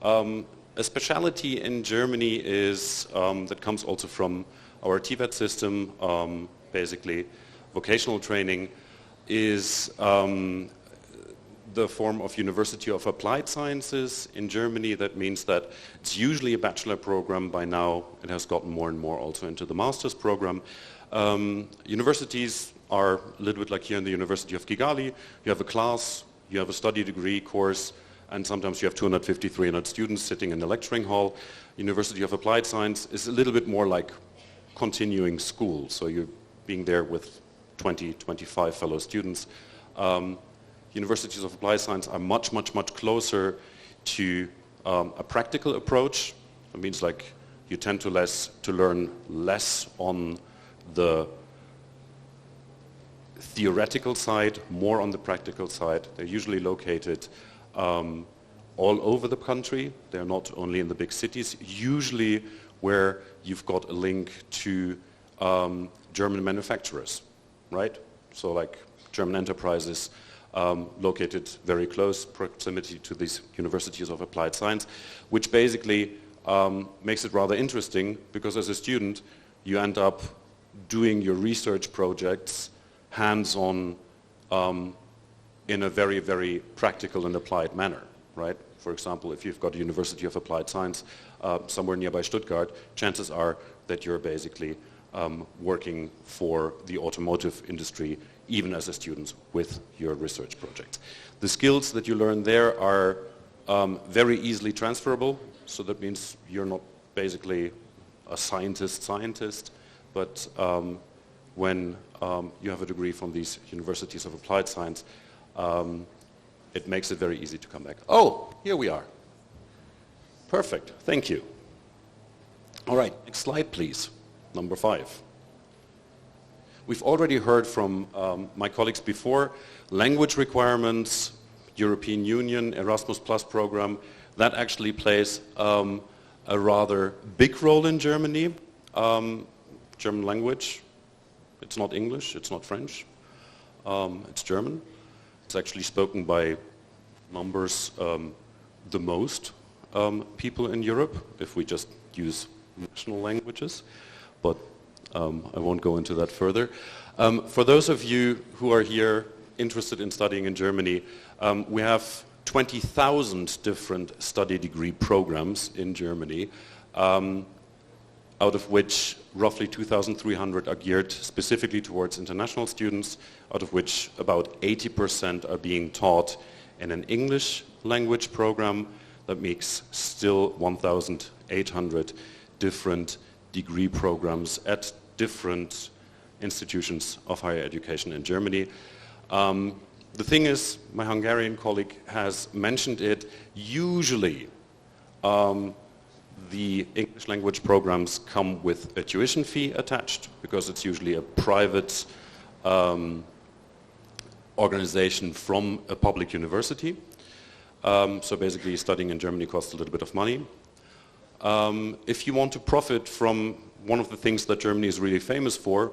A specialty in Germany is, that comes also from our TVET system, basically vocational training, is the form of University of Applied Sciences in Germany. That means that it's usually a bachelor program. By now it has gotten more and more also into the master's program. Universities are a little bit like here in the University of Kigali. You have a class, you have a study degree course, and sometimes you have 250, 300 students sitting in the lecturing hall. University of Applied Science is a little bit more like continuing school, so you're being there with 20, 25 fellow students. Universities of Applied Science are much, much, much closer to a practical approach. It means like you tend to learn less on the theoretical side, more on the practical side. They're usually located all over the country. They're not only in the big cities, usually where you've got a link to German manufacturers, right? So like German enterprises located very close proximity to these universities of applied science, which basically makes it rather interesting because as a student you end up doing your research projects hands-on in a very, very practical and applied manner, right? For example, if you've got a University of Applied Science somewhere nearby Stuttgart, chances are that you're basically working for the automotive industry even as a student with your research project. The skills that you learn there are very easily transferable, so that means you're not basically a scientist, but when you have a degree from these universities of applied science, it makes it very easy to come back. Oh, here we are. Perfect, thank you. All right, next slide please, number 5. We've already heard from my colleagues before, language requirements, European Union, Erasmus Plus program, that actually plays a rather big role in Germany. German language, it's not English, it's not French, it's German. It's actually spoken by numbers the most people in Europe, if we just use national languages, but I won't go into that further. For those of you who are here interested in studying in Germany, we have 20,000 different study degree programs in Germany, out of which roughly 2,300 are geared specifically towards international students, out of which about 80% are being taught in an English language program. That makes still 1,800 different degree programs at different institutions of higher education in Germany. The thing is, my Hungarian colleague has mentioned it, usually the English language programs come with a tuition fee attached because it's usually a private organization from a public university. So basically studying in Germany costs a little bit of money. If you want to profit from one of the things that Germany is really famous for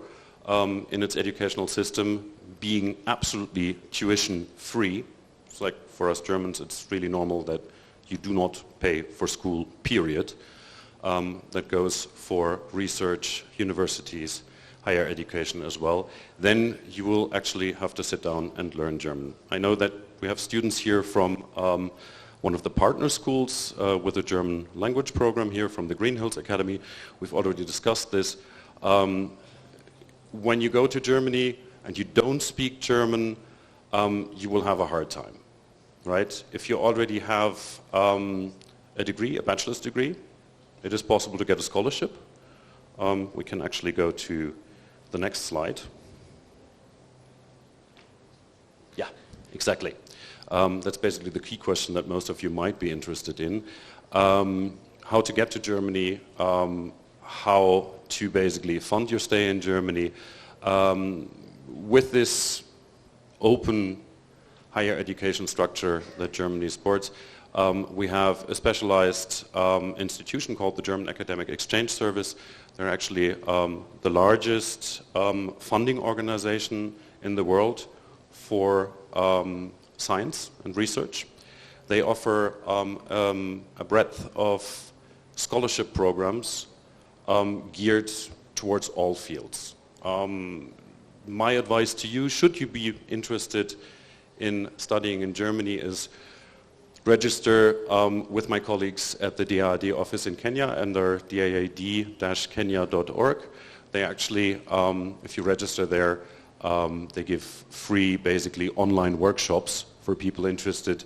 in its educational system, being absolutely tuition free, it's like for us Germans it's really normal that you do not pay for school, period. That goes for research, universities, higher education as well. Then you will actually have to sit down and learn German. I know that we have students here from one of the partner schools with a German language program here from the Green Hills Academy. We've already discussed this. When you go to Germany and you don't speak German, you will have a hard time, right? If you already have a degree, a bachelor's degree, it is possible to get a scholarship. We can actually go to the next slide. Yeah, exactly. That's basically the key question that most of you might be interested in. How to get to Germany, how to basically fund your stay in Germany. With this open higher education structure that Germany sports, we have a specialized institution called the German Academic Exchange Service. They're actually the largest funding organization in the world for science and research. They offer a breadth of scholarship programs geared towards all fields. My advice to you, should you be interested in studying in Germany, is register with my colleagues at the DAAD office in Kenya under daad-kenya.org. They actually, if you register there, they give free, basically, online workshops for people interested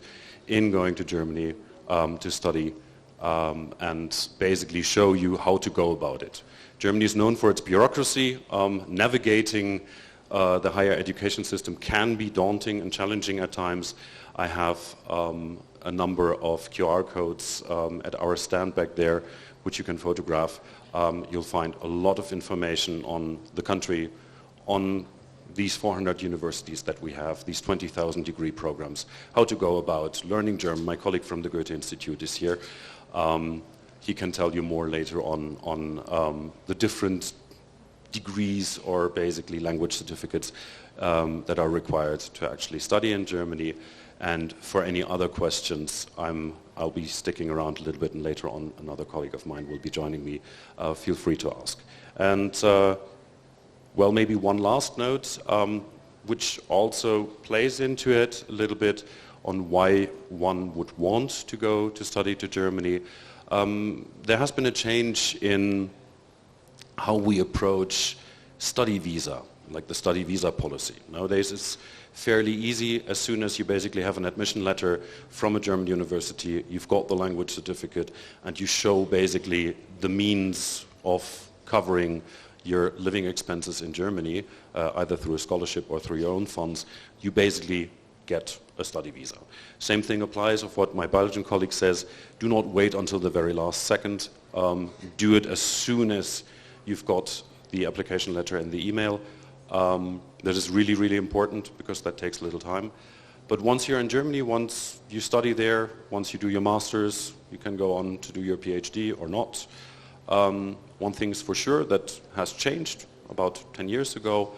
in going to Germany to study and basically show you how to go about it. Germany is known for its bureaucracy. Navigating the higher education system can be daunting and challenging at times. I have a number of QR codes at our stand back there, which you can photograph. You'll find a lot of information on the country, on these 400 universities that we have, these 20,000 degree programs, how to go about learning German. My colleague from the Goethe Institute is here. He can tell you more later on the different degrees or basically language certificates that are required to actually study in Germany. And for any other questions, I'll be sticking around a little bit, and later on another colleague of mine will be joining me. Feel free to ask. And well, maybe one last note, which also plays into it a little bit on why one would want to go to study to Germany. There has been a change in how we approach study visa, like the study visa policy. Nowadays it's fairly easy. As soon as you basically have an admission letter from a German university, you've got the language certificate, and you show basically the means of covering your living expenses in Germany, either through a scholarship or through your own funds, you basically get a study visa. Same thing applies of what my Belgian colleague says. Do not wait until the very last second. Do it as soon as you've got the application letter and the email. That is really, really important because that takes a little time. But once you're in Germany, once you study there, once you do your master's, you can go on to do your PhD or not. One thing is for sure that has changed about 10 years ago.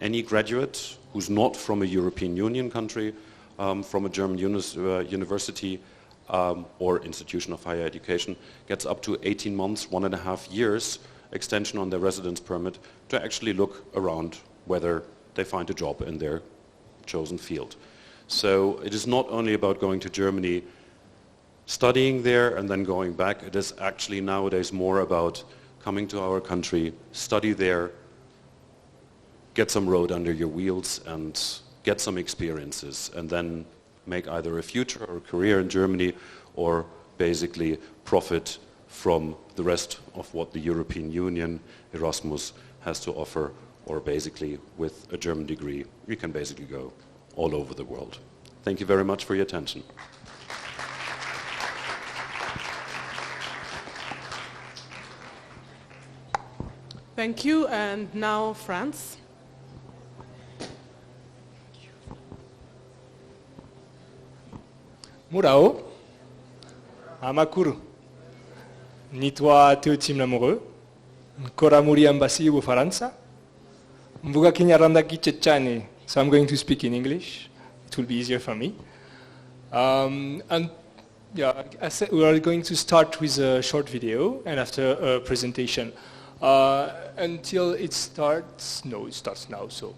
Any graduate who's not from a European Union country, from a German university or institution of higher education, gets up to 18 months, 1.5 years extension on their residence permit to actually look around whether they find a job in their chosen field. So it is not only about going to Germany, studying there and then going back. It is actually nowadays more about coming to our country, study there, get some road under your wheels and get some experiences, and then make either a future or a career in Germany, or basically profit from the rest of what the European Union, Erasmus, has to offer, or basically with a German degree, you can basically go all over the world. Thank you very much for your attention. Thank you, and now France. Murao, amakuru, nitwa Teotim Lamoureux, nkora muri embassy u Faransa, mvuga Kinyarwanda kichechani, so I'm going to speak in English. It will be easier for me. And yeah, I said we are going to start with a short video and after a presentation. Until it starts, no, it starts now, so.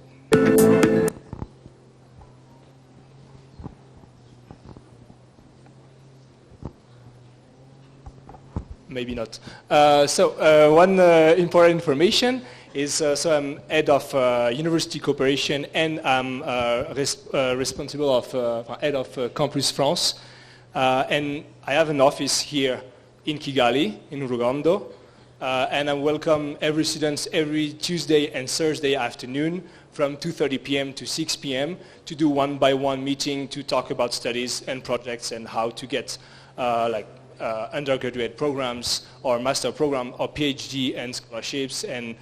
Maybe not. One important information is, so I'm head of university cooperation and I'm responsible of head of Campus France. And I have an office here in Kigali, in Rwanda. And I welcome every student every Tuesday and Thursday afternoon from 2:30 p.m. to 6 p.m. to do one-by-one meeting to talk about studies and projects and how to get undergraduate programs or master program or PhD and scholarships and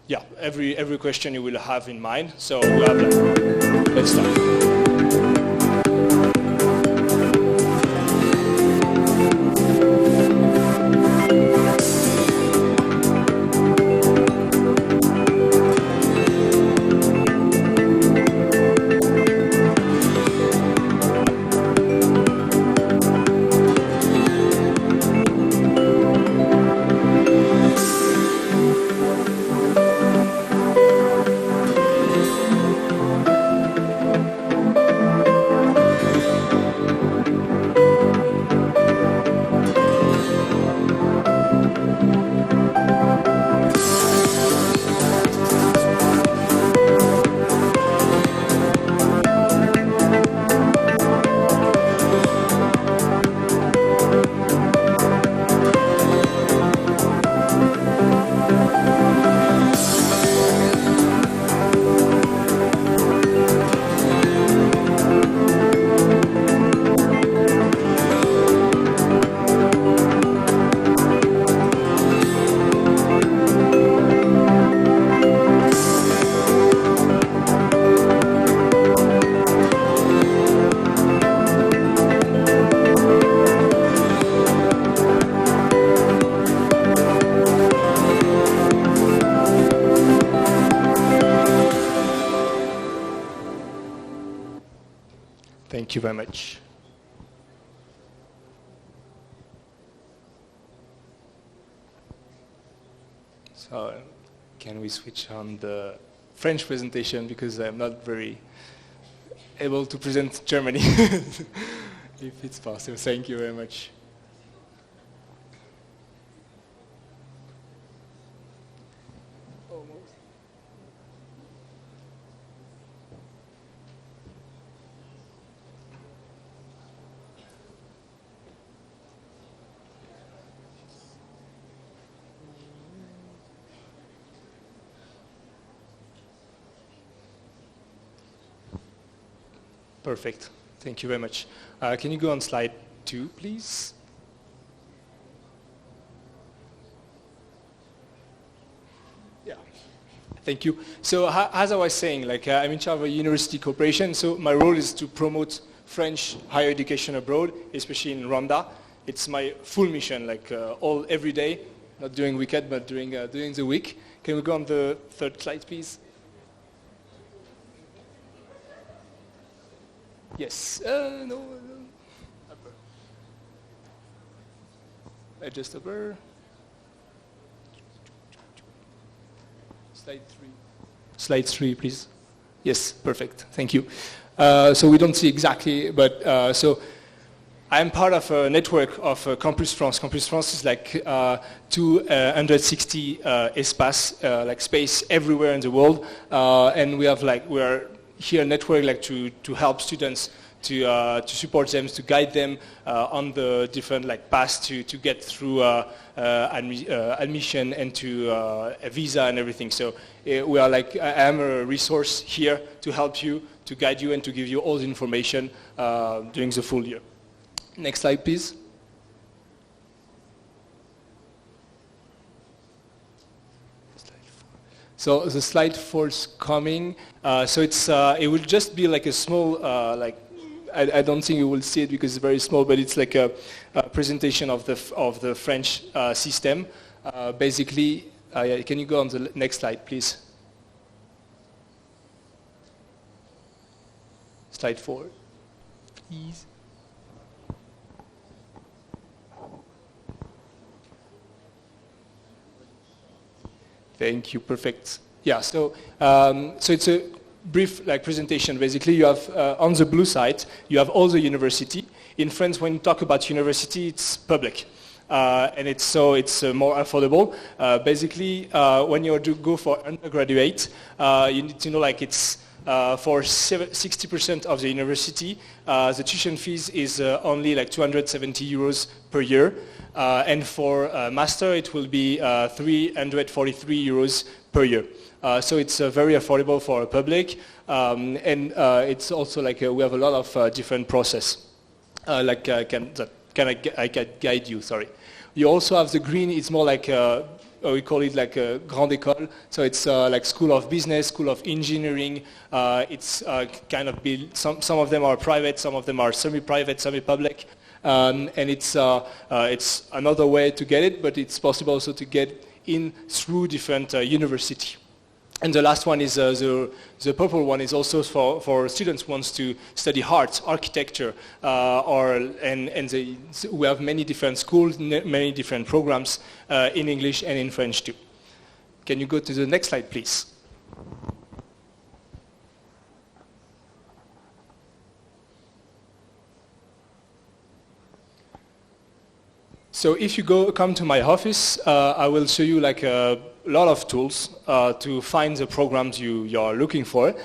yeah, every question you will have in mind. So we have that. Let's start. Thank you very much. So can we switch on the French presentation because I'm not very able to present Germany, if it's possible. Thank you very much. Perfect. Thank you very much. Can you go on slide 2, please? Yeah. Thank you. So as I was saying, I'm in charge of university cooperation. So my role is to promote French higher education abroad, especially in Rwanda. It's my full mission, every day, not during weekend, but during the week. Can we go on the 3rd slide, please? Yes. No. Upper. Adjust upper. Slide 3. Slide 3, please. Yes, perfect. Thank you. So we don't see exactly, but so I'm part of a network of Campus France. Campus France is 260 espace, space everywhere in the world, and we have we are here a network to help students, to support them, to guide them on the different paths to get through admission and to a visa and everything. So we are I am a resource here to help you, to guide you, and to give you all the information during the full year. Next slide, please. So the slide 4 is coming. So it will just be a small I don't think you will see it because it's very small, but it's like a presentation of the French system. Basically, can you go on the next slide, please? Slide 4, please. Thank you, perfect. Yeah, so it's a brief presentation. Basically, you have on the blue side, you have all the university. In France, when you talk about university, it's public. And it's more affordable. Basically, when you go for undergraduate, you need to know it's for 60% of the university, the tuition fees is only 270 euros per year. And for master, it will be 343 euros per year. So it's very affordable for public. And it's also we have a lot of different process I can guide you, sorry. You also have the green, it's more we call it a grande école. So it's school of business, school of engineering. It's kind of some of them are private, some of them are semi-private, semi-public. And it's another way to get it, but it's possible also to get in through different university. And the last one is the purple one is also for students who wants to study arts, architecture, we have many different schools, many different programs in English and in French too. Can you go to the next slide, please? So if you come to my office, I will show you a lot of tools to find the programs you are looking for.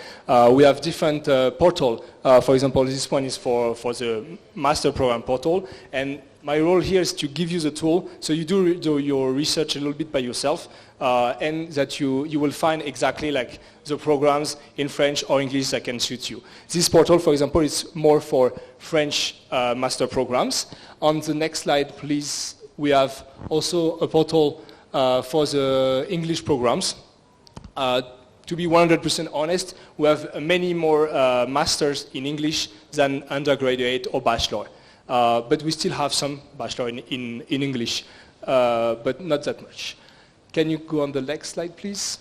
We have different portal. For example, this one is for the master program portal. And my role here is to give you the tool so you do your research a little bit by yourself and that you will find exactly the programs in French or English that can suit you. This portal, for example, is more for French master programs. On the next slide, please, we have also a portal for the English programs. To be 100% honest, we have many more masters in English than undergraduate or bachelor. But we still have some bachelor in English, but not that much. Can you go on the next slide, please?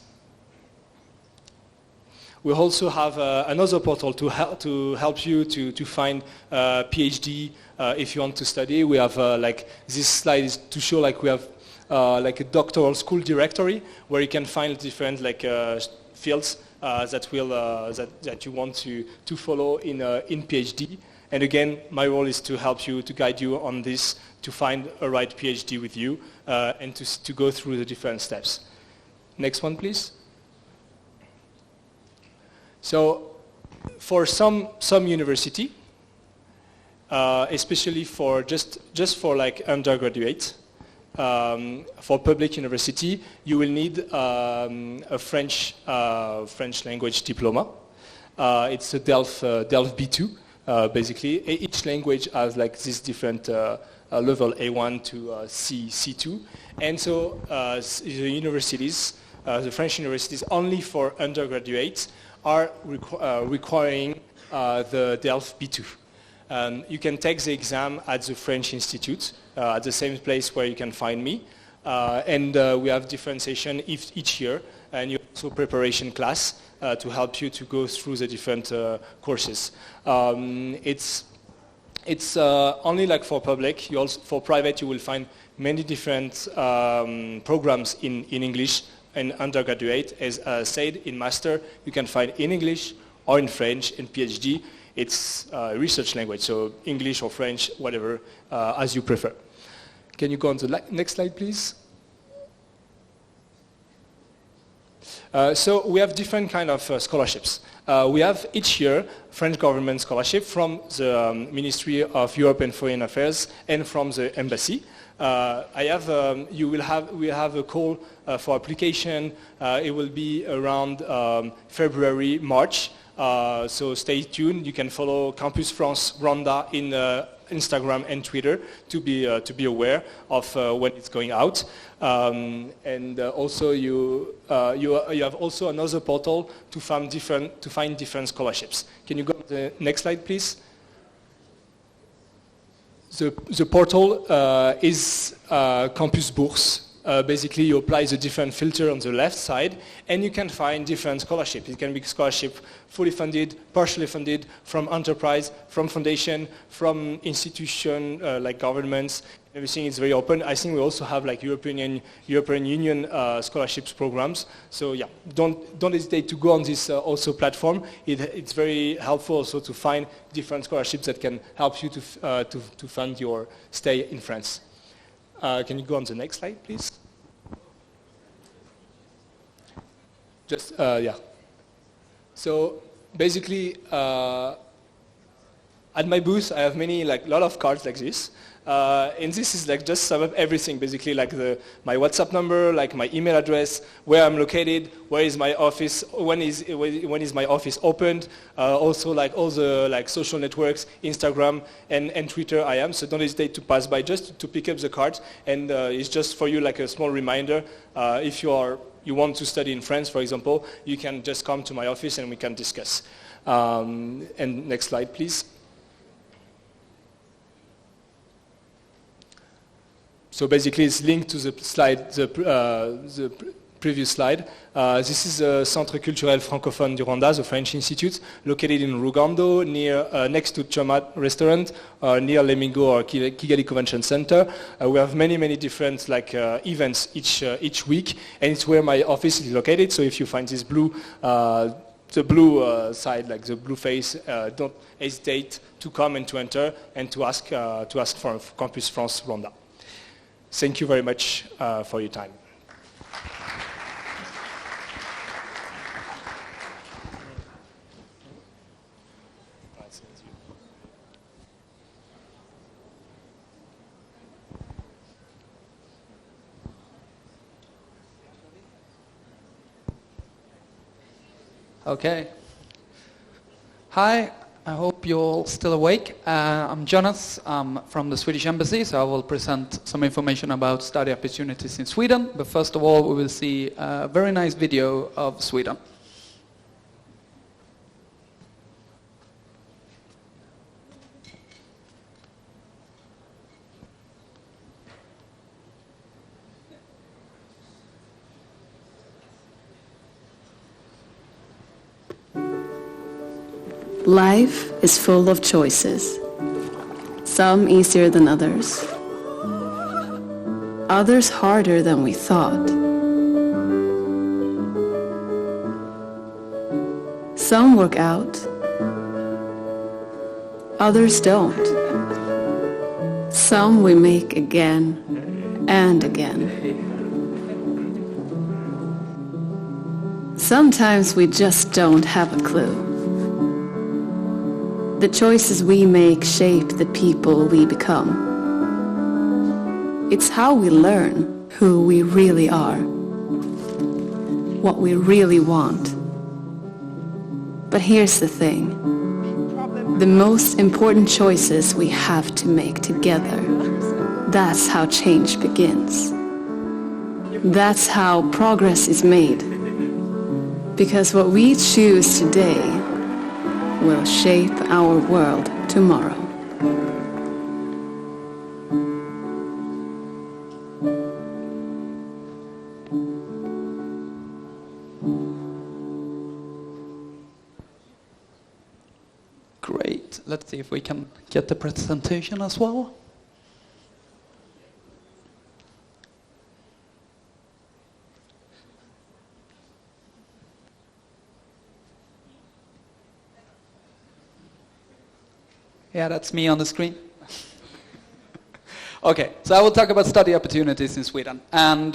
We also have another portal to help you to find PhD if you want to study. We have this slide is to show we have a doctoral school directory where you can find different fields that you want to follow in PhD. And again, my role is to help you, to guide you on this, to find a right PhD with you, and to go through the different steps. Next one, please. So, for some university, especially for just for undergraduate, for public university, you will need a French language diploma. It's a Delft B2. Basically, each language has this different level A1 to C2, and so the universities, the French universities, only for undergraduates are requiring the Delft B2. You can take the exam at the French Institute, at the same place where you can find me, and we have different sessions each year, and you also preparation class to help you to go through the different courses. It's only for public. You also, for private, you will find many different programs in English and undergraduate. As said, in master, you can find in English or in French. In PhD, it's research language, so English or French, whatever, as you prefer. Can you go on to the next slide, please? So we have different kind of scholarships. We have each year French government scholarship from the Ministry of Europe and Foreign Affairs and from the embassy. We have a call for application. It will be around February, March. So stay tuned. You can follow Campus France Rwanda in Instagram and Twitter to be aware of when it's going out. And also you have also another portal to find different scholarships. Can you go to the next slide, please? The portal is Campus Bourse. Basically, you apply the different filter on the left side, and you can find different scholarships. It can be scholarship fully funded, partially funded, from enterprise, from foundation, from institution like governments. Everything is very open. I think we also have like European Union scholarships programs. So yeah, don't hesitate to go on this also platform. It's very helpful also to find different scholarships that can help you to fund your stay in France. Can you go on the next slide, please? Just, yeah. So basically, at my booth, I have many, like, lot of cards like this. And this is like just sum up everything, basically, like my WhatsApp number, like my email address, where I'm located, where is my office, when is my office opened, also like all the like social networks, Instagram and Twitter I am. So don't hesitate to pass by just to pick up the cards, and it's just for you like a small reminder. If you want to study in France, for example, you can just come to my office and we can discuss. And next slide, please. So basically, it's linked to the slide, the previous slide. This is the Centre Culturel Francophone du Rwanda, the French Institute, located in Rugando, next to Choma Restaurant, near Lemingo or Kigali Convention Center. We have many different like events each week, and it's where my office is located. So if you find this blue, the blue side, like the blue face, don't hesitate to come and to enter and to ask for Campus France Rwanda. Thank you very much for your time. Okay. Hi. I hope you're all still awake. I'm Jonas. I'm from the Swedish Embassy, so I will present some information about study opportunities in Sweden. But first of all, we will see a very nice video of Sweden. Life is full of choices, some easier than others, others harder than we thought. Some work out, others don't. Some we make again and again. Sometimes we just don't have a clue. The choices we make shape the people we become. It's how we learn who we really are, what we really want. But here's the thing. The most important choices we have to make together. That's how change begins. That's how progress is made. Because what we choose today will shape our world tomorrow. Great. Let's see if we can get the presentation as well. Yeah, that's me on the screen. Okay, so I will talk about study opportunities in Sweden. And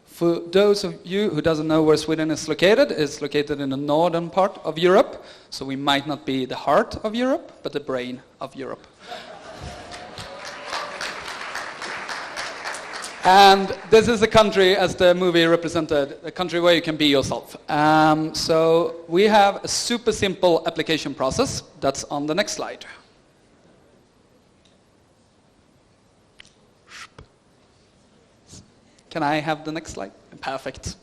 for those of you who doesn't know where Sweden is located, it's located in the northern part of Europe. So we might not be the heart of Europe, but the brain of Europe. And this is a country, as the movie represented, a country where you can be yourself. So we have a super simple application process that's on the next slide. Can I have the next slide? Perfect.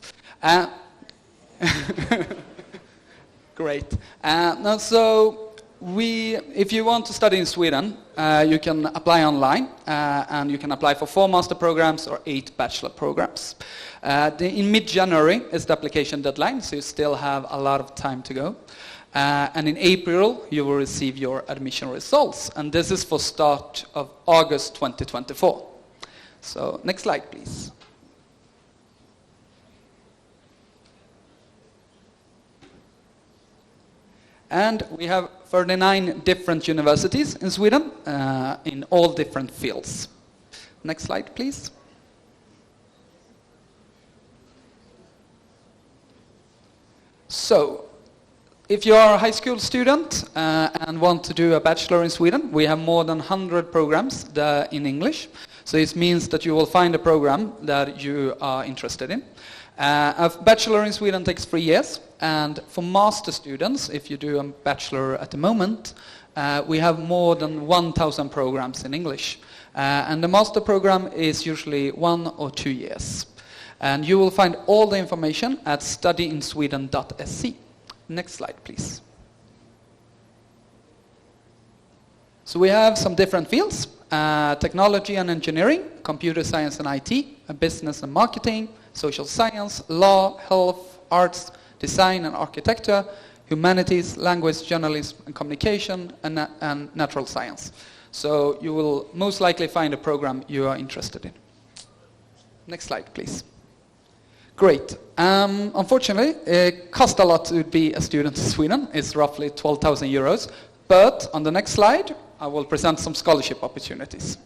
Great. Now, so if you want to study in Sweden, you can apply online, and you can apply for 4 master programs or 8 bachelor programs. In mid-January is the application deadline, so you still have a lot of time to go. And in April, you will receive your admission results, and this is for start of August 2024. So next slide, please. And we have 39 different universities in Sweden in all different fields. Next slide, please. So, if you are a high school student and want to do a bachelor in Sweden, we have more than 100 programs in English. So it means that you will find a program that you are interested in. A bachelor in Sweden takes 3 years, and for master students, if you do a bachelor at the moment, we have more than 1,000 programs in English. And the master program is usually 1 or 2 years. And you will find all the information at studyInSweden.se. Next slide, please. So we have some different fields: technology and engineering, computer science and IT, business and marketing, social science, law, health, arts, design and architecture, humanities, language, journalism and communication, and natural science. So you will most likely find a program you are interested in. Next slide, please. Great. Unfortunately, it costs a lot to be a student in Sweden. It's roughly 12,000 euros. But on the next slide, I will present some scholarship opportunities.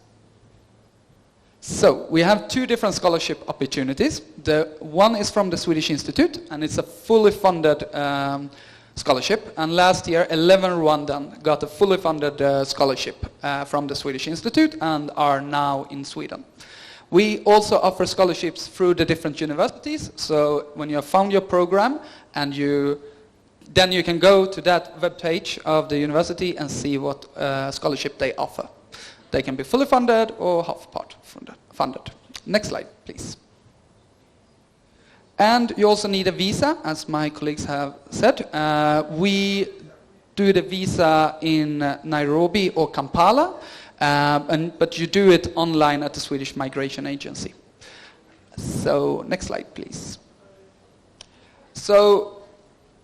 So we have 2 different scholarship opportunities. The one is from the Swedish Institute, and it's a fully funded scholarship. And last year, 11 Rwandan got a fully funded scholarship from the Swedish Institute and are now in Sweden. We also offer scholarships through the different universities. So when you have found your program, and then you can go to that webpage of the university and see what scholarship they offer. They can be fully funded or half part funded. Next slide, please. And you also need a visa, as my colleagues have said. We do the visa in Nairobi or Kampala, but you do it online at the Swedish Migration Agency. So, next slide, please. So,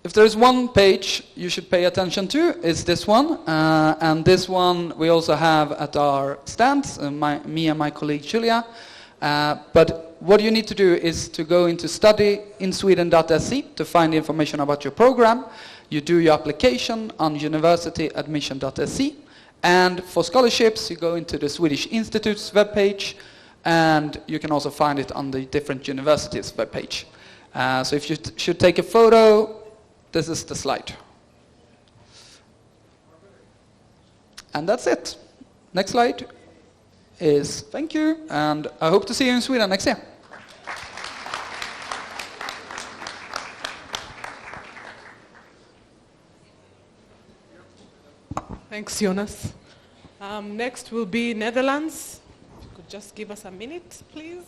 if there's one page you should pay attention to, it's this one. And this one we also have at our stands, me and my colleague Julia. But what you need to do is to go into studyInSweden.se to find information about your program. You do your application on universityadmission.se. And for scholarships, you go into the Swedish Institute's webpage, and you can also find it on the different universities' webpage. So if you should take a photo, this is the slide. And that's it. Next slide is thank you, and I hope to see you in Sweden next year. Thanks, Jonas. Next will be Netherlands. If you could just give us a minute, please.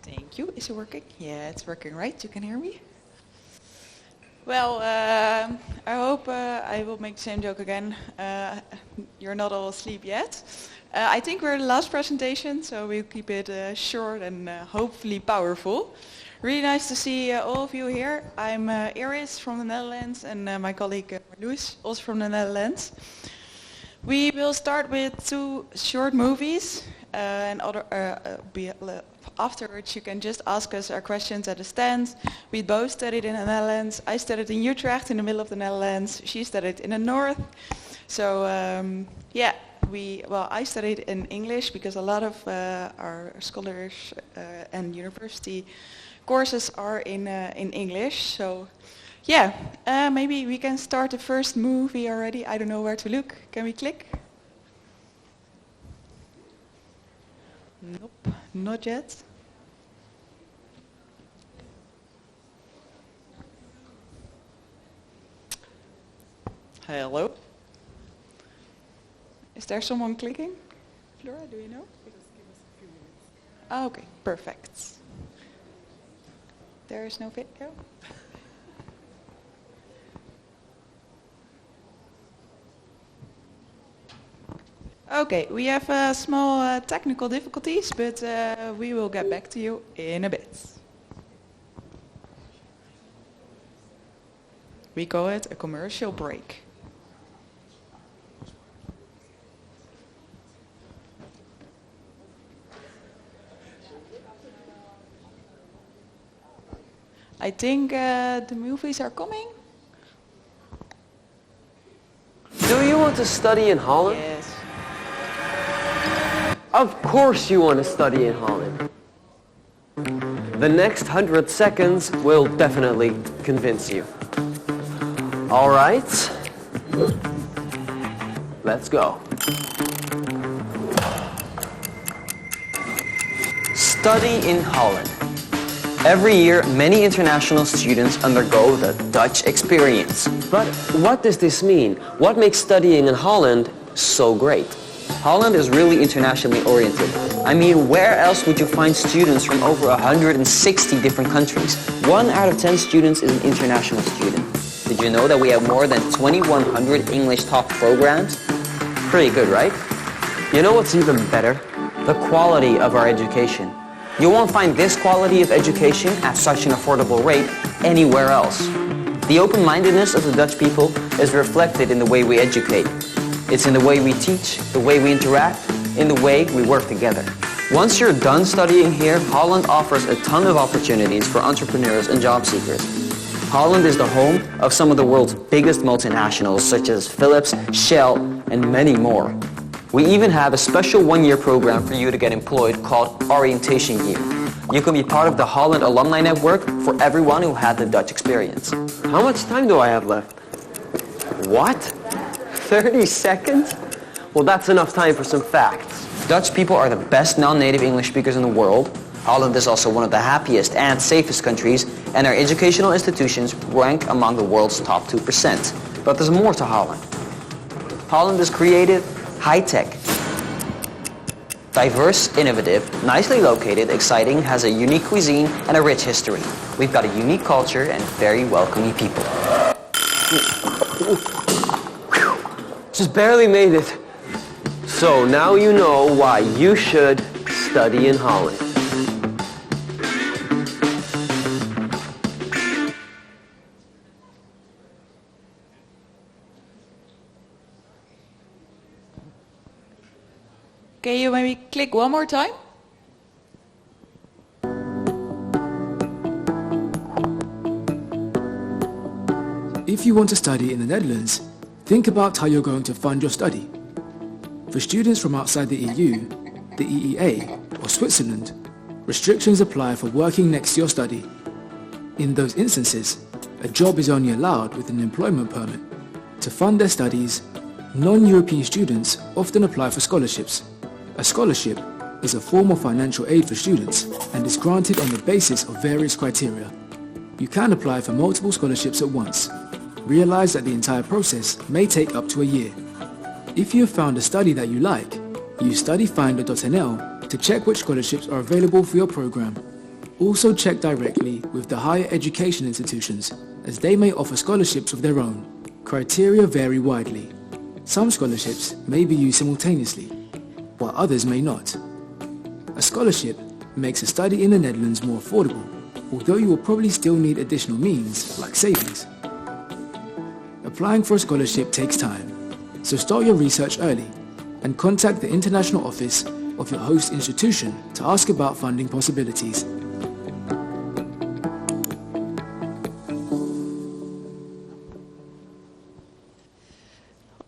Thank you. Is it working? Yeah, it's working, right? You can hear me? Well, I hope I will make the same joke again. You're not all asleep yet. I think we're the last presentation, so we'll keep it short and hopefully powerful. Really nice to see all of you here. I'm Iris from the Netherlands, and my colleague Marloes, also from the Netherlands. We will start with 2 short movies, and afterwards you can just ask us our questions at the stand. We both studied in the Netherlands. I studied in Utrecht in the middle of the Netherlands. She studied in the north. So yeah, I studied in English because a lot of our scholars and university courses are in English. So yeah, maybe we can start the first movie already. I don't know where to look. Can we click? Nope, not yet. Hello. Is there someone clicking? Flora, do you know? Oh, okay, perfect. There is no video? Okay, we have small technical difficulties, but we will get back to you in a bit. We call it a commercial break. I think the movies are coming. Do you want to study in Holland? Yes. Of course you want to study in Holland. The next 100 seconds will definitely convince you. All right. Let's go. Study in Holland. Every year, many international students undergo the Dutch experience. But what does this mean? What makes studying in Holland so great? Holland is really internationally oriented. I mean, where else would you find students from over 160 different countries? 1 out of 10 students is an international student. Did you know that we have more than 2,100 English talk programs? Pretty good, right? You know what's even better? The quality of our education. You won't find this quality of education at such an affordable rate anywhere else. The open-mindedness of the Dutch people is reflected in the way we educate. It's in the way we teach, the way we interact, in the way we work together. Once you're done studying here, Holland offers a ton of opportunities for entrepreneurs and job seekers. Holland is the home of some of the world's biggest multinationals, such as Philips, Shell, and many more. We even have a special 1-year program for you to get employed called Orientation Year. You can be part of the Holland Alumni Network for everyone who had the Dutch experience. How much time do I have left? What? 30 seconds? Well, that's enough time for some facts. Dutch people are the best non-native English speakers in the world. Holland is also one of the happiest and safest countries, and our educational institutions rank among the world's top 2%. But there's more to Holland. Holland is creative, high-tech, diverse, innovative, nicely located, exciting, has a unique cuisine and a rich history. We've got a unique culture and very welcoming people. Just barely made it. So now you know why you should study in Holland. Can you maybe click one more time? If you want to study in the Netherlands, think about how you're going to fund your study. For students from outside the EU, the EEA, or Switzerland, restrictions apply for working next to your study. In those instances, a job is only allowed with an employment permit. To fund their studies, non-European students often apply for scholarships. A scholarship is a form of financial aid for students and is granted on the basis of various criteria. You can apply for multiple scholarships at once. Realize that the entire process may take up to a year. If you have found a study that you like, use studyfinder.nl to check which scholarships are available for your program. Also check directly with the higher education institutions, as they may offer scholarships of their own. Criteria vary widely. Some scholarships may be used simultaneously, while others may not. A scholarship makes a study in the Netherlands more affordable, although you will probably still need additional means, like savings. Applying for a scholarship takes time, so start your research early and contact the international office of your host institution to ask about funding possibilities.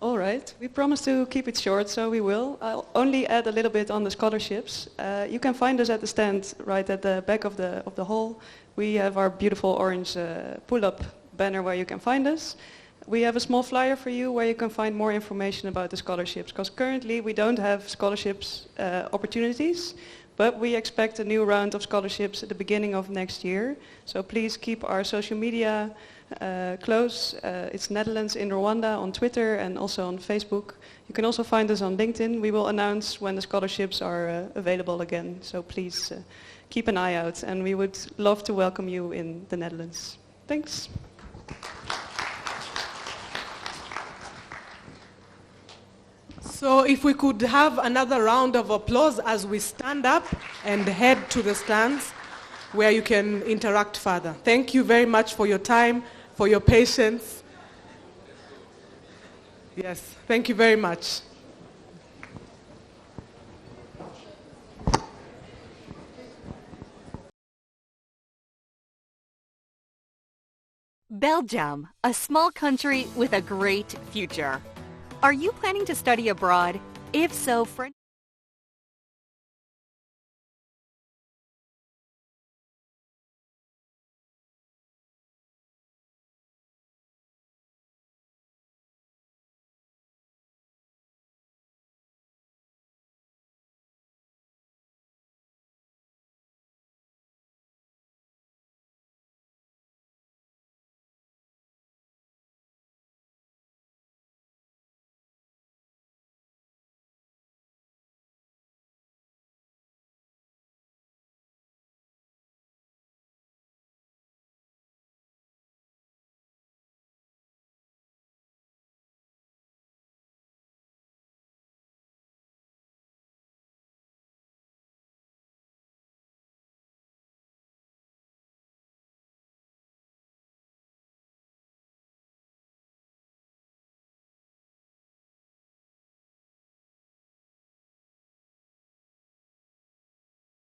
All right, we promised to keep it short, so we will. I'll only add a little bit on the scholarships. You can find us at the stand right at the back of the hall. We have our beautiful orange pull-up banner where you can find us. We have a small flyer for you where you can find more information about the scholarships, because currently we don't have scholarships opportunities, But we expect a new round of scholarships at the beginning of next year. So please keep our social media close. It's Netherlands in Rwanda on Twitter and also on Facebook. You can also find us on LinkedIn. We will announce when the scholarships are available again. So please keep an eye out, and we would love to welcome you in the Netherlands. Thanks. So if we could have another round of applause as we stand up and head to the stands where you can interact further. Thank you very much for your time, for your patience. Yes, thank you very much. Belgium, a small country with a great future. Are you planning to study abroad? If so, French